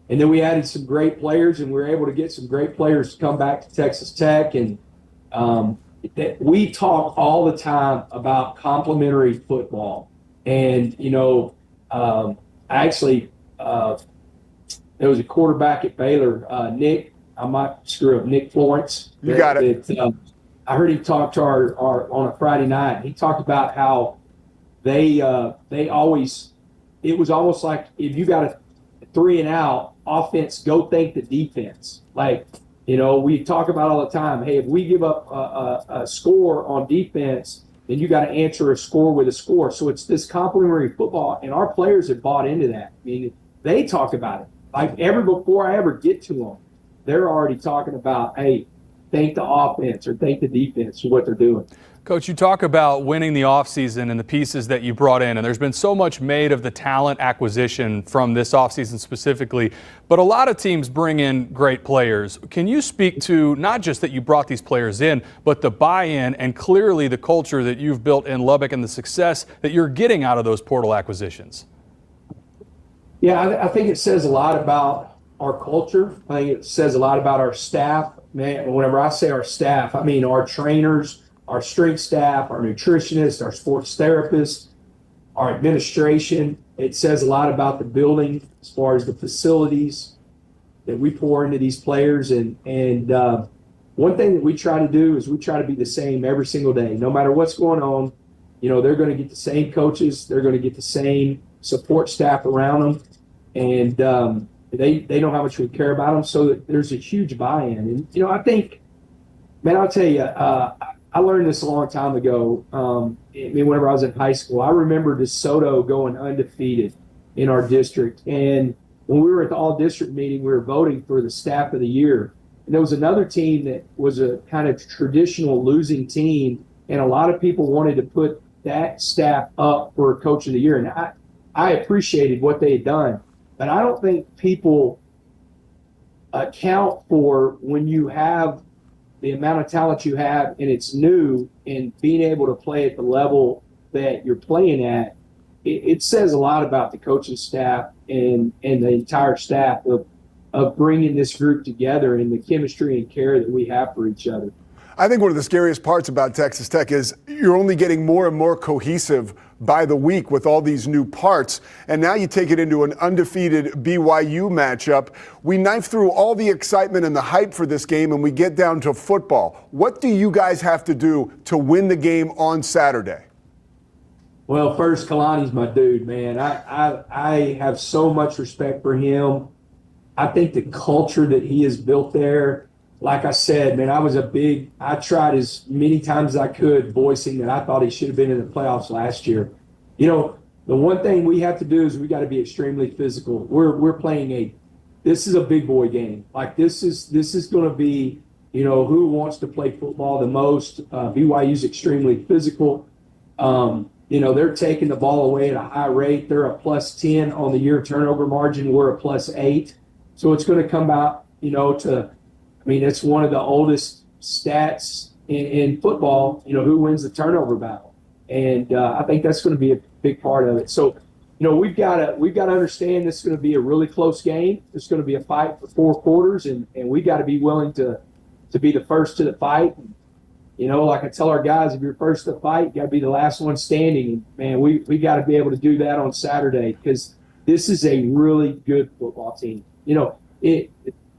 And then we added some great players, and we were able to get some great players to come back to Texas Tech. And we talk all the time about complementary football. And, you know, there was a quarterback at Baylor, Nick, I might screw up, Nick Florence. You got it. I heard him talk to our on a Friday night. He talked about how they always, it was almost like if you got 3 and out, offense, go thank the defense. Like, you know, we talk about all the time, hey, if we give up a score on defense, then you got to answer a score with a score. So it's this complementary football, and our players have bought into that. I mean, they talk about it. Like, before I ever get to them, they're already talking about, hey, thank the offense or thank the defense for what they're doing. Coach, you talk about winning the offseason and the pieces that you brought in, and there's been so much made of the talent acquisition from this offseason specifically, but a lot of teams bring in great players. Can you speak to not just that you brought these players in, but the buy-in and clearly the culture that you've built in Lubbock and the success that you're getting out of those portal acquisitions? Yeah, I think it says a lot about our culture. I think it says a lot about our staff. Man, whenever I say our staff, I mean our trainers, our strength staff, our nutritionists, our sports therapists, our administration. It says a lot about the building as far as the facilities that we pour into these players. And one thing that we try to do is we try to be the same every single day, no matter what's going on. You know, they're going to get the same coaches. They're going to get the same support staff around them. And they know how much we care about them. So that there's a huge buy-in. And, you know, I think, man, I'll tell you, I learned this a long time ago. I mean, whenever I was in high school, I remember DeSoto going undefeated in our district. And when we were at the all-district meeting, we were voting for the staff of the year. And there was another team that was a kind of traditional losing team, and a lot of people wanted to put that staff up for coach of the year. And I appreciated what they had done, but I don't think people account for when you have the amount of talent you have and it's new, and being able to play at the level that you're playing at, it says a lot about the coaching staff and the entire staff of bringing this group together and the chemistry and care that we have for each other. I think one of the scariest parts about Texas Tech is you're only getting more and more cohesive by the week with all these new parts. And now you take it into an undefeated BYU matchup. We knife through all the excitement and the hype for this game, and we get down to football. What do you guys have to do to win the game on Saturday? Well, first, Kalani's my dude, man. I have so much respect for him. I think the culture that he has built there, like I said, man, I tried as many times as I could voicing that I thought he should have been in the playoffs last year. You know, the one thing we have to do is we got to be extremely physical. We're playing this is a big boy game. Like this is going to be, you know, who wants to play football the most. BYU's extremely physical. You know, they're taking the ball away at a high rate. They're a +10 on the year turnover margin. We're a +8. So it's going to come out, you know, it's one of the oldest stats in football, you know, who wins the turnover battle. And I think that's going to be a big part of it. So, you know, we've got to understand this is going to be a really close game. It's going to be a fight for 4 quarters, and we got to be willing to be the first to the fight. And, you know, like I tell our guys, if you're first to the fight, you got to be the last one standing. And, man, we got to be able to do that on Saturday, because this is a really good football team. You know, the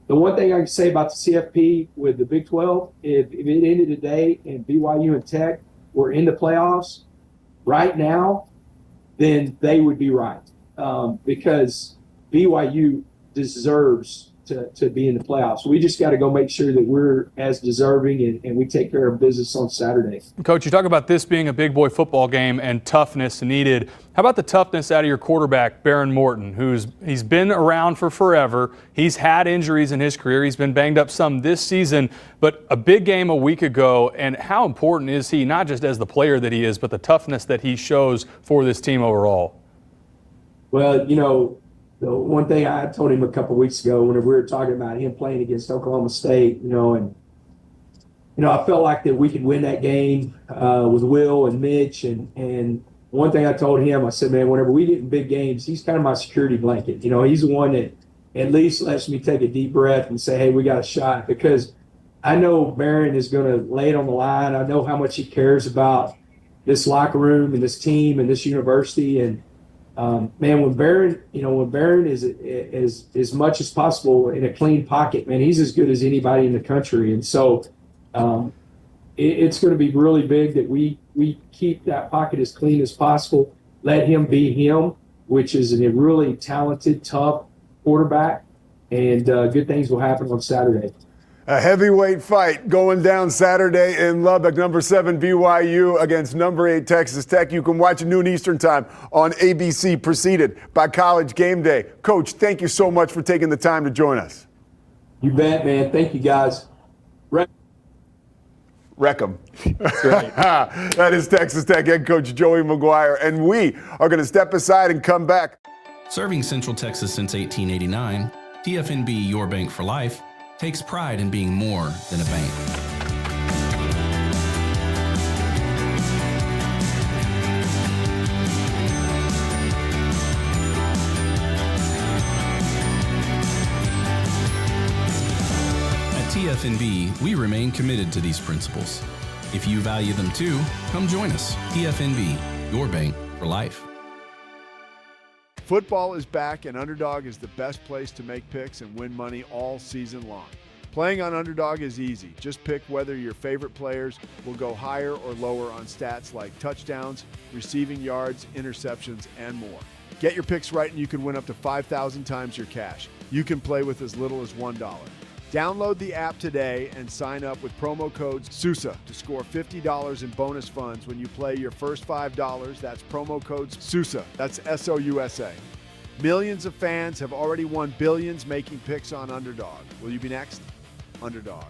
one thing I can say about the CFP with the Big 12, if it ended today and BYU and Tech were in the playoffs right now, then they would be right, because BYU deserves to be in the playoffs. We just got to go make sure that we're as deserving and we take care of business on Saturday. Coach, you talk about this being a big boy football game and toughness needed. How about the toughness out of your quarterback, Baron Morton, he's been around for forever. He's had injuries in his career. He's been banged up some this season, but a big game a week ago. And how important is he, not just as the player that he is, but the toughness that he shows for this team overall? Well, you know, the one thing I told him a couple of weeks ago, whenever we were talking about him playing against Oklahoma State, you know, and I felt like that we could win that game with Will and Mitch. And one thing I told him, I said, man, whenever we get in big games, he's kind of my security blanket. You know, he's the one that at least lets me take a deep breath and say, hey, we got a shot, because I know Baron is going to lay it on the line. I know how much he cares about this locker room and this team and this university. And man, when Baron is as much as possible in a clean pocket, man, he's as good as anybody in the country. And so it's going to be really big that we keep that pocket as clean as possible, let him be him, which is a really talented, tough quarterback, and good things will happen on Saturday. A heavyweight fight going down Saturday in Lubbock. Number 7 BYU against number 8 Texas Tech. You can watch at noon Eastern time on ABC, preceded by College Game Day. Coach, thank you so much for taking the time to join us. You bet, man. Thank you, guys. Wreck 'em. That's right. That is Texas Tech head coach Joey McGuire, and we are going to step aside and come back. Serving Central Texas since 1889, TFNB Your Bank for Life takes pride in being more than a bank. At TFNB, we remain committed to these principles. If you value them too, come join us. TFNB, Your Bank for Life. Football is back, and Underdog is the best place to make picks and win money all season long. Playing on Underdog is easy. Just pick whether your favorite players will go higher or lower on stats like touchdowns, receiving yards, interceptions, and more. Get your picks right and you can win up to 5,000 times your cash. You can play with as little as $1. Download the app today and sign up with promo code Sousa to score $50 in bonus funds when you play your first $5. That's promo code Sousa. That's SOUSA. Millions of fans have already won billions making picks on Underdog. Will you be next? Underdog.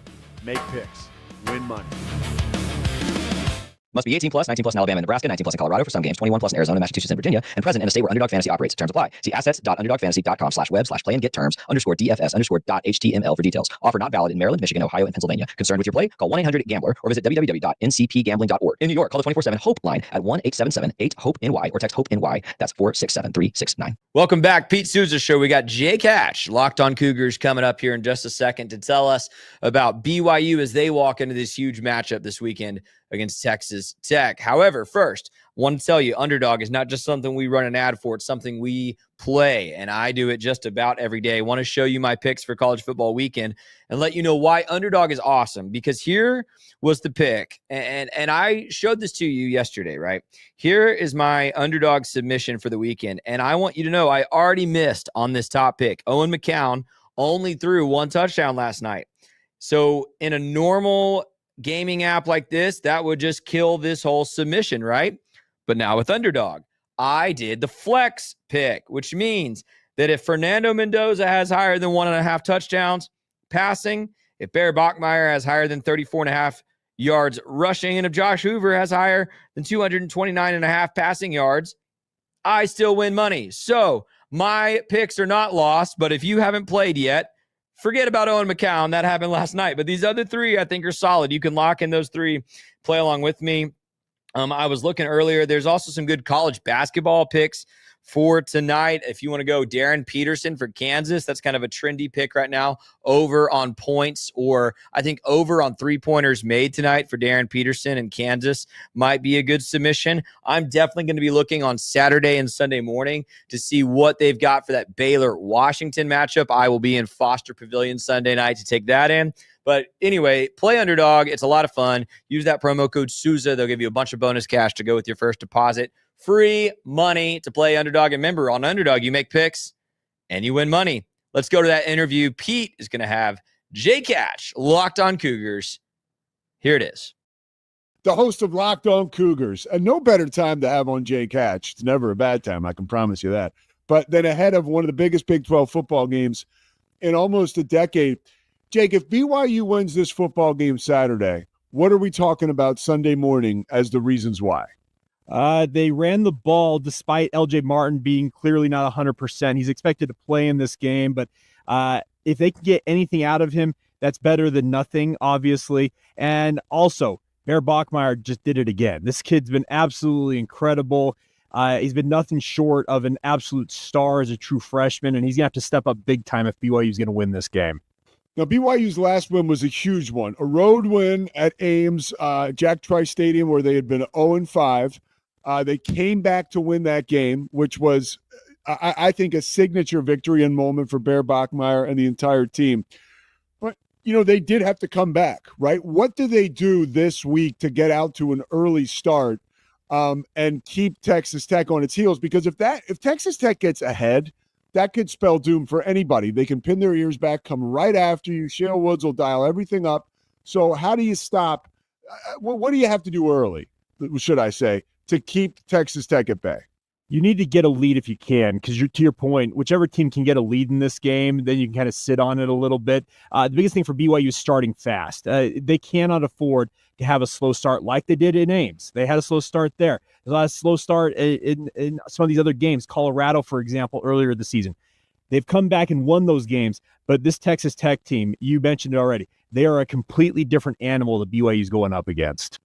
Make picks. Win money. Must be 18 plus, 19 plus in Alabama and Nebraska, 19 plus in Colorado for some games, 21 plus in Arizona, Massachusetts, and Virginia, and present in a state where Underdog Fantasy operates. Terms apply. See assets.underdogfantasy.com/web/play and get terms _DFS_.html for details. Offer not valid in Maryland, Michigan, Ohio, and Pennsylvania. Concerned with your play? Call 1-800-GAMBLER or visit www.ncpgambling.org. In New York, call the 24/7 HOPE line at 1-877-8-HOPE-NY or text HOPE-NY. That's 467-369. Welcome back. Pete Sousa Show. We got Jake Hatch, Locked on Cougars, coming up here in just a second to tell us about BYU as they walk into this huge matchup this weekend against Texas Tech. However, first, I want to tell you, Underdog is not just something we run an ad for. It's something we play, and I do it just about every day. I want to show you my picks for college football weekend and let you know why Underdog is awesome, because here was the pick, and I showed this to you yesterday, right? Here is my Underdog submission for the weekend, and I want you to know I already missed on this top pick. Owen McCown only threw 1 touchdown last night. So in a normal gaming app like this, that would just kill this whole submission, right? But now with Underdog, I did the flex pick, which means that if Fernando Mendoza has higher than 1.5 touchdowns passing, if Bear Bachmeier has higher than 34.5 yards rushing, and if Josh Hoover has higher than 229.5 passing yards, I still win money. So my picks are not lost, but if you haven't played yet, forget about Owen McCown. That happened last night. But these other 3, I think, are solid. You can lock in those 3, play along with me. I was looking earlier. There's also some good college basketball picks for tonight. If you want to go Darren Peterson for Kansas, that's kind of a trendy pick right now, over on points, or I think over on 3-pointers made tonight for Darren Peterson and Kansas might be a good submission. I'm definitely going to be looking on Saturday and Sunday morning to see what they've got for that Baylor-Washington matchup. I will be in Foster Pavilion Sunday night to take that in. But anyway, play Underdog. It's a lot of fun. Use that promo code Sousa. They'll give you a bunch of bonus cash to go with your first deposit. Free money to play Underdog. And remember, on Underdog, you make picks and you win money. Let's go to that interview. Pete is going to have Jake Hatch, Locked on Cougars. Here it is. The host of Locked on Cougars. And no better time to have on Jake Hatch. It's never a bad time, I can promise you that. But then ahead of one of the biggest Big 12 football games in almost a decade. Jake, if BYU wins this football game Saturday, what are we talking about Sunday morning as the reasons why? They ran the ball despite LJ Martin being clearly not 100%. He's expected to play in this game, but if they can get anything out of him, that's better than nothing, obviously. And also, Bear Bachmeier just did it again. This kid's been absolutely incredible. He's been nothing short of an absolute star as a true freshman, and he's going to have to step up big time if BYU is going to win this game. Now, BYU's last win was a huge one, a road win at Ames, Jack Trice Stadium, where they had been 0-5. They came back to win that game, which was, I think, a signature victory and moment for Bear Bachmeier and the entire team. But, they did have to come back, right? What do they do this week to get out to an early start and keep Texas Tech on its heels? Because if Texas Tech gets ahead, that could spell doom for anybody. They can pin their ears back, come right after you. Shale Woods will dial everything up. So how do you stop? What do you have to do early, should I say, to keep Texas Tech at bay? You need to get a lead if you can, because to your point, whichever team can get a lead in this game, then you can kind of sit on it a little bit. The biggest thing for BYU is starting fast. They cannot afford to have a slow start like they did in Ames. They had a slow start there. There's a lot of slow start in some of these other games. Colorado, for example, earlier this season. They've come back and won those games, but this Texas Tech team, you mentioned it already, they are a completely different animal that BYU is going up against.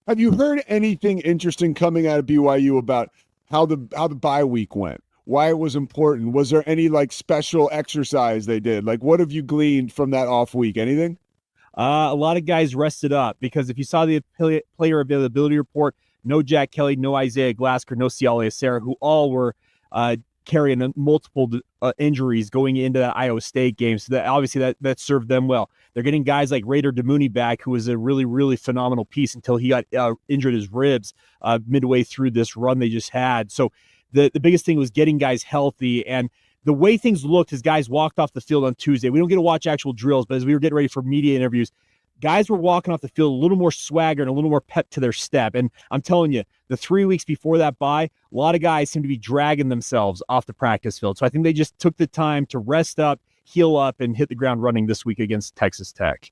Have you heard anything interesting coming out of BYU about how the bye week went, why it was important? Was there any like special exercise they did? Like, what have you gleaned from that off week? Anything? A lot of guys rested up, because if you saw the player availability report, no Jack Kelly, no Isaiah Glasker, no Ciale Acera, who all were carrying multiple injuries going into that Iowa State game. So that obviously that served them well. They're getting guys like Raider Demooney back, who was a really, really phenomenal piece until he got injured his ribs midway through this run they just had. So the biggest thing was getting guys healthy. And the way things looked as guys walked off the field on Tuesday, we don't get to watch actual drills, but as we were getting ready for media interviews, guys were walking off the field a little more swagger and a little more pep to their step. And I'm telling you, the 3 weeks before that bye, a lot of guys seem to be dragging themselves off the practice field. So I think they just took the time to rest up, heal up, and hit the ground running this week against Texas Tech.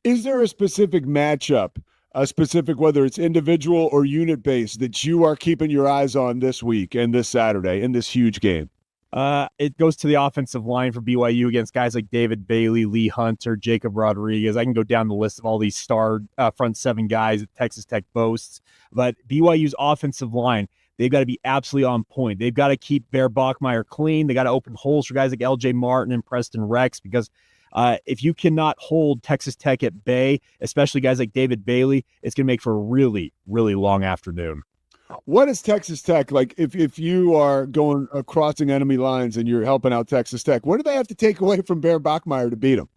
Is there a specific matchup, a specific, whether it's individual or unit based, that you are keeping your eyes on this week and this Saturday in this huge game? It goes to the offensive line for BYU against guys like David Bailey, Lee Hunter, Jacob Rodriguez. I can go down the list of all these star front seven guys that Texas Tech boasts. But BYU's offensive line, they've got to be absolutely on point. They've got to keep Bear Bachmeier clean. They got to open holes for guys like LJ Martin and Preston Rex, because if you cannot hold Texas Tech at bay, especially guys like David Bailey, it's going to make for a really, really long afternoon. What is Texas Tech like if you are going crossing enemy lines and you're helping out Texas Tech? What do they have to take away from Bear Bachmeier to beat him?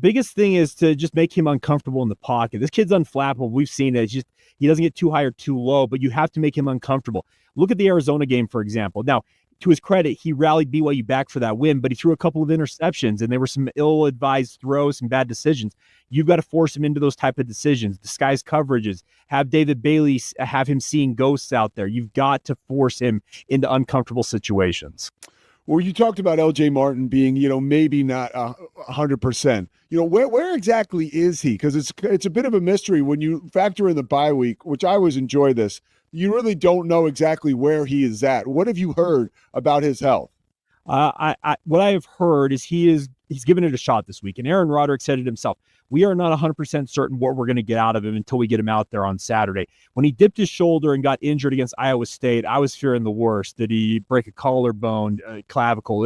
Biggest thing is to just make him uncomfortable in the pocket. This kid's unflappable. We've seen it. It's just he doesn't get too high or too low, but you have to make him uncomfortable. Look at the Arizona game, for example. Now, to his credit, he rallied BYU back for that win, but he threw a couple of interceptions, and there were some ill-advised throws, some bad decisions. You've got to force him into those type of decisions, disguise coverages, have David Bailey have him seeing ghosts out there. You've got to force him into uncomfortable situations. Well, you talked about LJ Martin being, maybe not 100%. Where exactly is he? Because it's a bit of a mystery when you factor in the bye week, which I always enjoy this. You really don't know exactly where he is at. What have you heard about his health? What I have heard is he's given it a shot this week, and Aaron Roderick said it himself. We are not 100% certain what we're going to get out of him until we get him out there on Saturday. When he dipped his shoulder and got injured against Iowa State, I was fearing the worst. Did he break a collarbone, clavicle?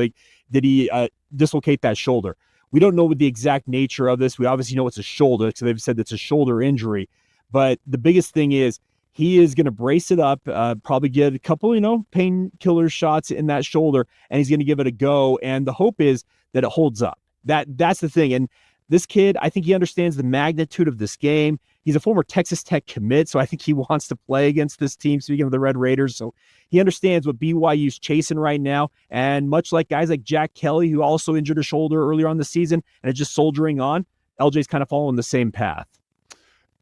Did he dislocate that shoulder? We don't know what the exact nature of this. We obviously know it's a shoulder, so they've said it's a shoulder injury. But the biggest thing is he is going to brace it up, probably get a couple, painkiller shots in that shoulder, and he's going to give it a go. And the hope is that it holds up. That's the thing. And this kid, I think he understands the magnitude of this game. He's a former Texas Tech commit, so I think he wants to play against this team, speaking of the Red Raiders. So he understands what BYU's chasing right now. And much like guys like Jack Kelly, who also injured a shoulder earlier on the season and is just soldiering on, LJ's kind of following the same path.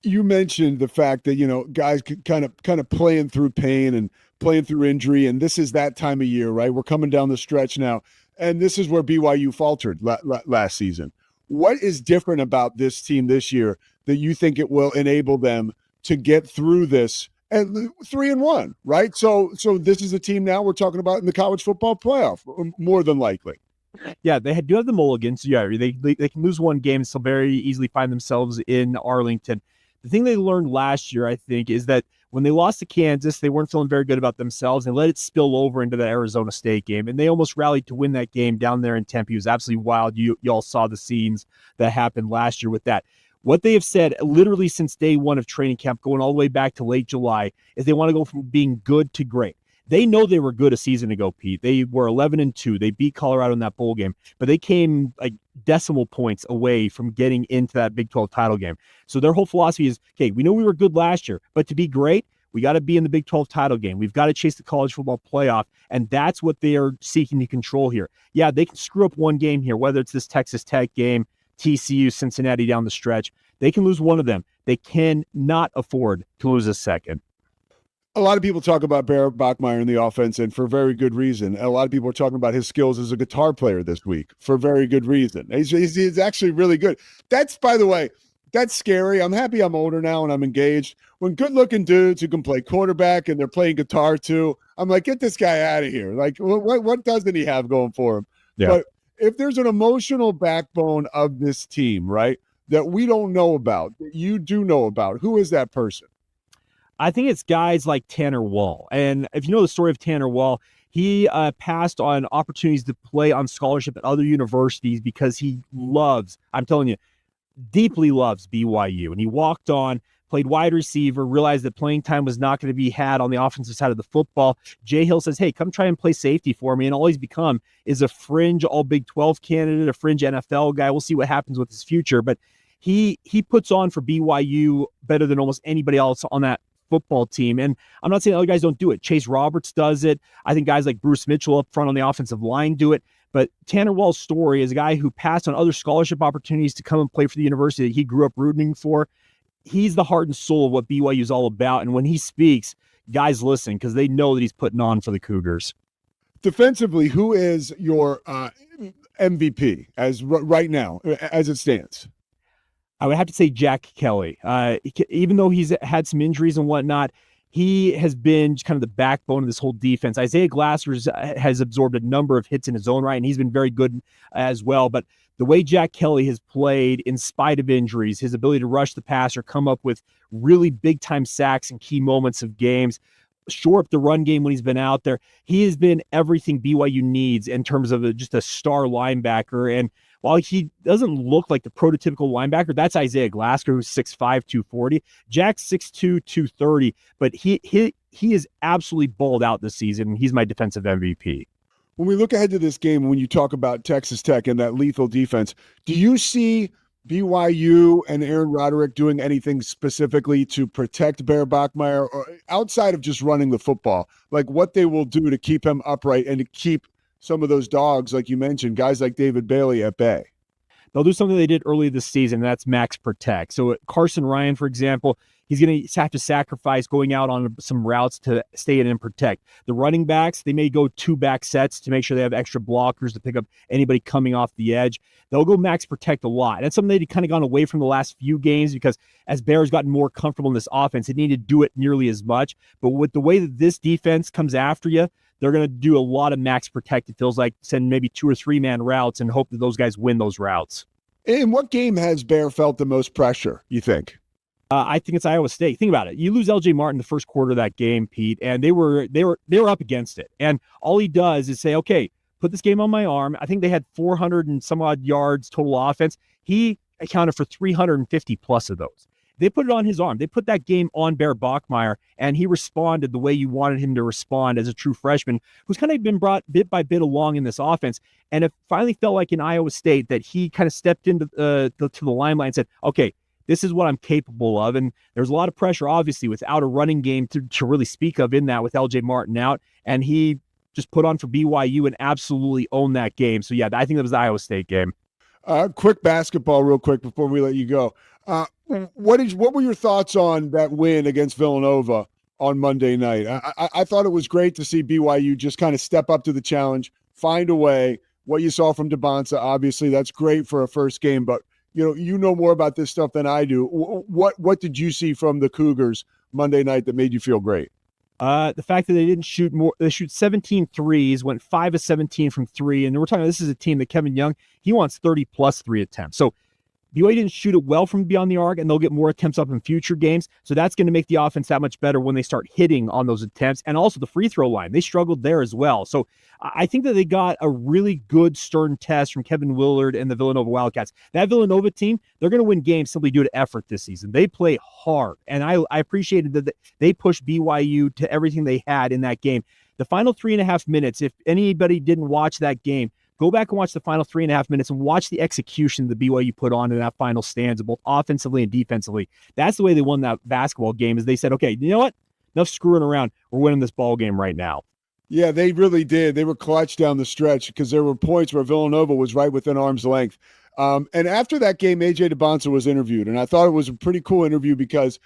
You mentioned the fact that, guys kind of playing through pain and playing through injury, and this is that time of year, right? We're coming down the stretch now, and this is where BYU faltered last season. What is different about this team this year that you think it will enable them to get through this at 3-1, right? So this is a team now we're talking about in the college football playoff, more than likely. Yeah, they do have the mulligans. Yeah, they can lose one game and still very easily find themselves in Arlington. The thing they learned last year, I think, is that when they lost to Kansas, they weren't feeling very good about themselves and let it spill over into the Arizona State game. And they almost rallied to win that game down there in Tempe. It was absolutely wild. Y'all saw the scenes that happened last year with that. What they have said literally since day one of training camp, going all the way back to late July, is they want to go from being good to great. They know they were good a season ago, Pete. They were 11-2. They beat Colorado in that bowl game, but they came like decimal points away from getting into that Big 12 title game. So their whole philosophy is, okay, we know we were good last year, but to be great, We got to be in the Big 12 title game. We've got to chase the college football playoff, and that's what they are seeking to control here. Yeah, they can screw up one game here, whether it's this Texas Tech game, TCU, Cincinnati down the stretch. They can lose one of them. They cannot afford to lose a second. A lot of people talk about Bear Bachmeier in the offense, and for very good reason. A lot of people are talking about his skills as a guitar player this week for very good reason. He's actually really good. That's, by the way, that's scary. I'm happy I'm older now and I'm engaged. When good-looking dudes who can play quarterback and they're playing guitar too, I'm like, get this guy out of here. Like, what doesn't he have going for him? Yeah. But if there's an emotional backbone of this team, right, that we don't know about, that you do know about, who is that person? I think it's guys like Tanner Wall. And if you know the story of Tanner Wall, he passed on opportunities to play on scholarship at other universities because he loves, I'm telling you, deeply loves BYU. And he walked on, played wide receiver, realized that playing time was not going to be had on the offensive side of the football. Jay Hill says, hey, come try and play safety for me. And all he's become is a fringe all Big 12 candidate, a fringe NFL guy. We'll see what happens with his future. But he puts on for BYU better than almost anybody else on that football team. And I'm not saying other guys don't do it. Chase Roberts does it. I think guys like Bruce Mitchell up front on the offensive line do it. But Tanner Wall's story is a guy who passed on other scholarship opportunities to come and play for the university that he grew up rooting for. He's the heart and soul of what BYU is all about. And when he speaks, guys listen because they know that he's putting on for the Cougars. Defensively, who is your MVP as right now, as it stands? I would have to say Jack Kelly. Even though he's had some injuries and whatnot, he has been kind of the backbone of this whole defense. Isaiah Glasser has absorbed a number of hits in his own right, and he's been very good as well. But the way Jack Kelly has played in spite of injuries, his ability to rush the passer, come up with really big-time sacks in key moments of games, shore up the run game when he's been out there, he has been everything BYU needs in terms of just a star linebacker. And while he doesn't look like the prototypical linebacker, that's Isaiah Glasser, who's 6'5", 240. Jack's 6'2", 230, but he is absolutely balled out this season. He's my defensive MVP. When we look ahead to this game, when you talk about Texas Tech and that lethal defense, do you see BYU and Aaron Roderick doing anything specifically to protect Bear Bachmeier, or outside of just running the football, like what they will do to keep him upright and to keep some of those dogs, like you mentioned, guys like David Bailey at bay? They'll do something they did early this season, and that's max protect. So Carson Ryan, for example, he's going to have to sacrifice going out on some routes to stay in and protect. The running backs, they may go 2 back sets to make sure they have extra blockers to pick up anybody coming off the edge. They'll go max protect a lot. And that's something they've kind of gone away from the last few games because as Bear's gotten more comfortable in this offense, they need to do it nearly as much. But with the way that this defense comes after you, they're going to do a lot of max protect. It feels like send maybe 2 or 3 man routes and hope that those guys win those routes. In what game has Bear felt the most pressure, you think? I think it's Iowa State. Think about it. You lose LJ Martin the first quarter of that game, Pete, and they were up against it. And all he does is say, okay, put this game on my arm. I think they had 400 and some odd yards total offense. He accounted for 350 plus of those. They put it on his arm. They put that game on Bear Bachmeier, and he responded the way you wanted him to respond as a true freshman who's kind of been brought bit by bit along in this offense. And it finally felt like in Iowa State that he kind of stepped into to the limelight and said, okay, this is what I'm capable of. And there's a lot of pressure, obviously, without a running game to really speak of in that with LJ Martin out. And he just put on for BYU and absolutely owned that game. So, yeah, I think that was the Iowa State game. Quick basketball real quick before we let you go. What were your thoughts on that win against Villanova on Monday night? I thought it was great to see BYU just kind of step up to the challenge, find a way. What you saw from DeBonsa, obviously, that's great for a first game, but you know more about this stuff than I do. What did you see from the Cougars Monday night that made you feel great? The fact that they didn't shoot more, they shoot 17 threes, went 5 of 17 from 3. And we're talking, this is a team that Kevin Young, he wants 30 plus 3 attempts. So BYU didn't shoot it well from beyond the arc, and they'll get more attempts up in future games. So that's going to make the offense that much better when they start hitting on those attempts. And also the free throw line, they struggled there as well. So I think that they got a really good stern test from Kevin Willard and the Villanova Wildcats. That Villanova team, they're going to win games simply due to effort this season. They play hard, and I appreciated that they pushed BYU to everything they had in that game. The final 3.5 minutes, if anybody didn't watch that game, go back and watch the final 3.5 minutes and watch the execution that BYU put on in that final stanza, both offensively and defensively. That's the way they won that basketball game, is they said, okay, you know what? enough screwing around. We're winning this ball game right now. Yeah, they really did. They were clutch down the stretch because there were points where Villanova was right within arm's length. And after that game, A.J. DeBonsa was interviewed, and I thought it was a pretty cool interview because,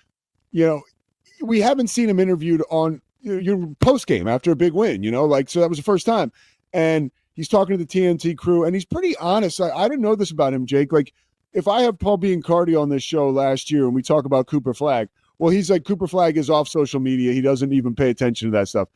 we haven't seen him interviewed on your post game after a big win, so that was the first time. And he's talking to the TNT crew, and he's pretty honest. I didn't know this about him, Jake. Like, if I have Paul Biancardi on this show last year and we talk about Cooper Flagg, well, he's like, Cooper Flagg is off social media. He doesn't even pay attention to that stuff.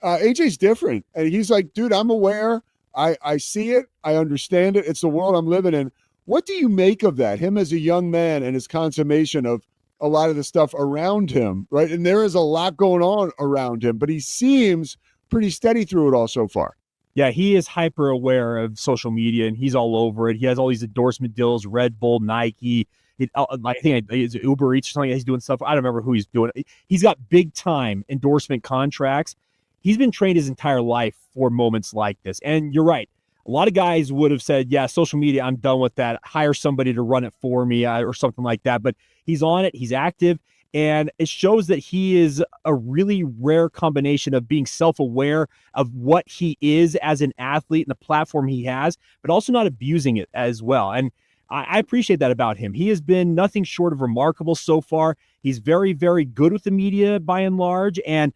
AJ's different. And he's like, dude, I'm aware. I see it. I understand it. It's the world I'm living in. What do you make of that? Him as a young man and his consummation of a lot of the stuff around him, right? And there is a lot going on around him, but he seems pretty steady through it all so far. Yeah, he is hyper aware of social media, and he's all over it. He has all these endorsement deals, Red Bull, Nike. I think it's Uber Eats or something. He's doing stuff. I don't remember who he's doing. He's got big time endorsement contracts. He's been trained his entire life for moments like this. And you're right. A lot of guys would have said, yeah, social media, I'm done with that. Hire somebody to run it for me or something like that. But he's on it. He's active. And it shows that he is a really rare combination of being self-aware of what he is as an athlete and the platform he has, but also not abusing it as well. And I appreciate that about him. He has been nothing short of remarkable so far. He's very, very good with the media by and large, and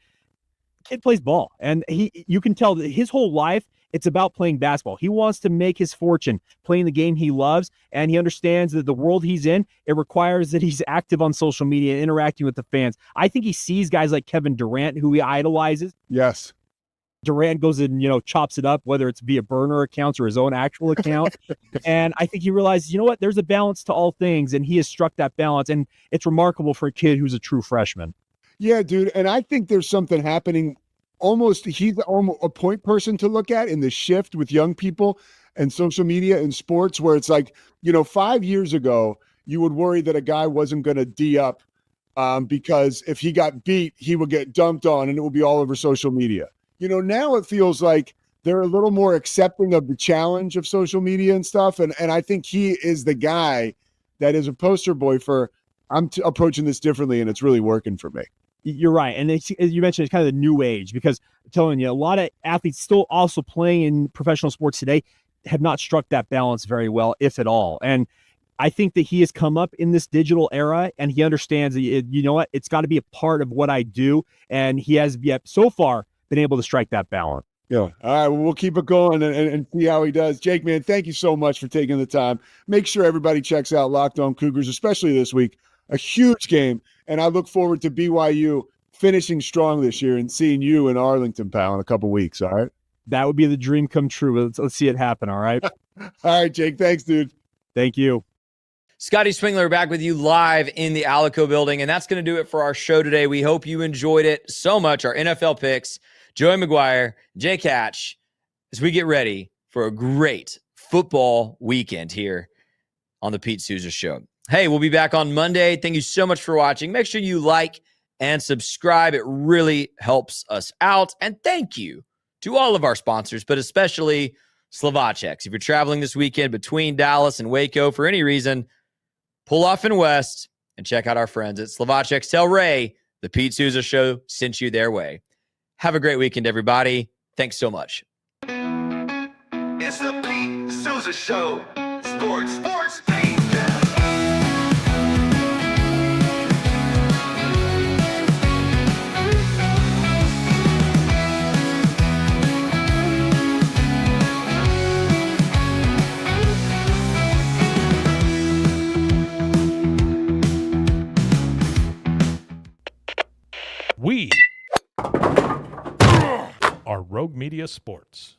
kid plays ball. And you can tell that his whole life, it's about playing basketball. He wants to make his fortune playing the game he loves, and he understands that the world he's in, it requires that he's active on social media and interacting with the fans. I think he sees guys like Kevin Durant, who he idolizes. Yes. Durant goes and, chops it up, whether it's via burner accounts or his own actual account. And I think he realizes, what, there's a balance to all things, and he has struck that balance. And it's remarkable for a kid who's a true freshman. Yeah, dude. And I think there's something happening. He's almost a point person to look at in the shift with young people and social media and sports, where it's like, 5 years ago, you would worry that a guy wasn't going to D up because if he got beat, he would get dumped on and it would be all over social media. Now it feels like they're a little more accepting of the challenge of social media and stuff. And I think he is the guy that is a poster boy for, I'm approaching this differently, and it's really working for me. You're right. And as you mentioned, it's kind of the new age, because I'm telling you, a lot of athletes still also playing in professional sports today have not struck that balance very well, if at all. And I think that he has come up in this digital era, and he understands that, it's got to be a part of what I do. And he has so far been able to strike that balance. Yeah. All right. Well, we'll keep it going and see how he does. Jake, man, thank you so much for taking the time. Make sure everybody checks out Locked On Cougars, especially this week. A huge game. And I look forward to BYU finishing strong this year and seeing you in Arlington, pal, in a couple weeks. All right. That would be the dream come true. Let's see it happen. All right. All right, Jake. Thanks, dude. Thank you. Scotty Swingler back with you live in the Alico building. And that's going to do it for our show today. We hope you enjoyed it so much. Our NFL picks, Joey McGuire, Jake Hatch, as we get ready for a great football weekend here on the Pete Sousa Show. Hey, we'll be back on Monday. Thank you so much for watching. Make sure you like and subscribe. It really helps us out. And thank you to all of our sponsors, but especially Slovachex. If you're traveling this weekend between Dallas and Waco for any reason, pull off in West and check out our friends at Slovachex. Tell Ray the Pete Sousa Show sent you their way. Have a great weekend, everybody. Thanks so much. It's the Pete Sousa Show. Sports, Pete. We are Rogue Media Sports.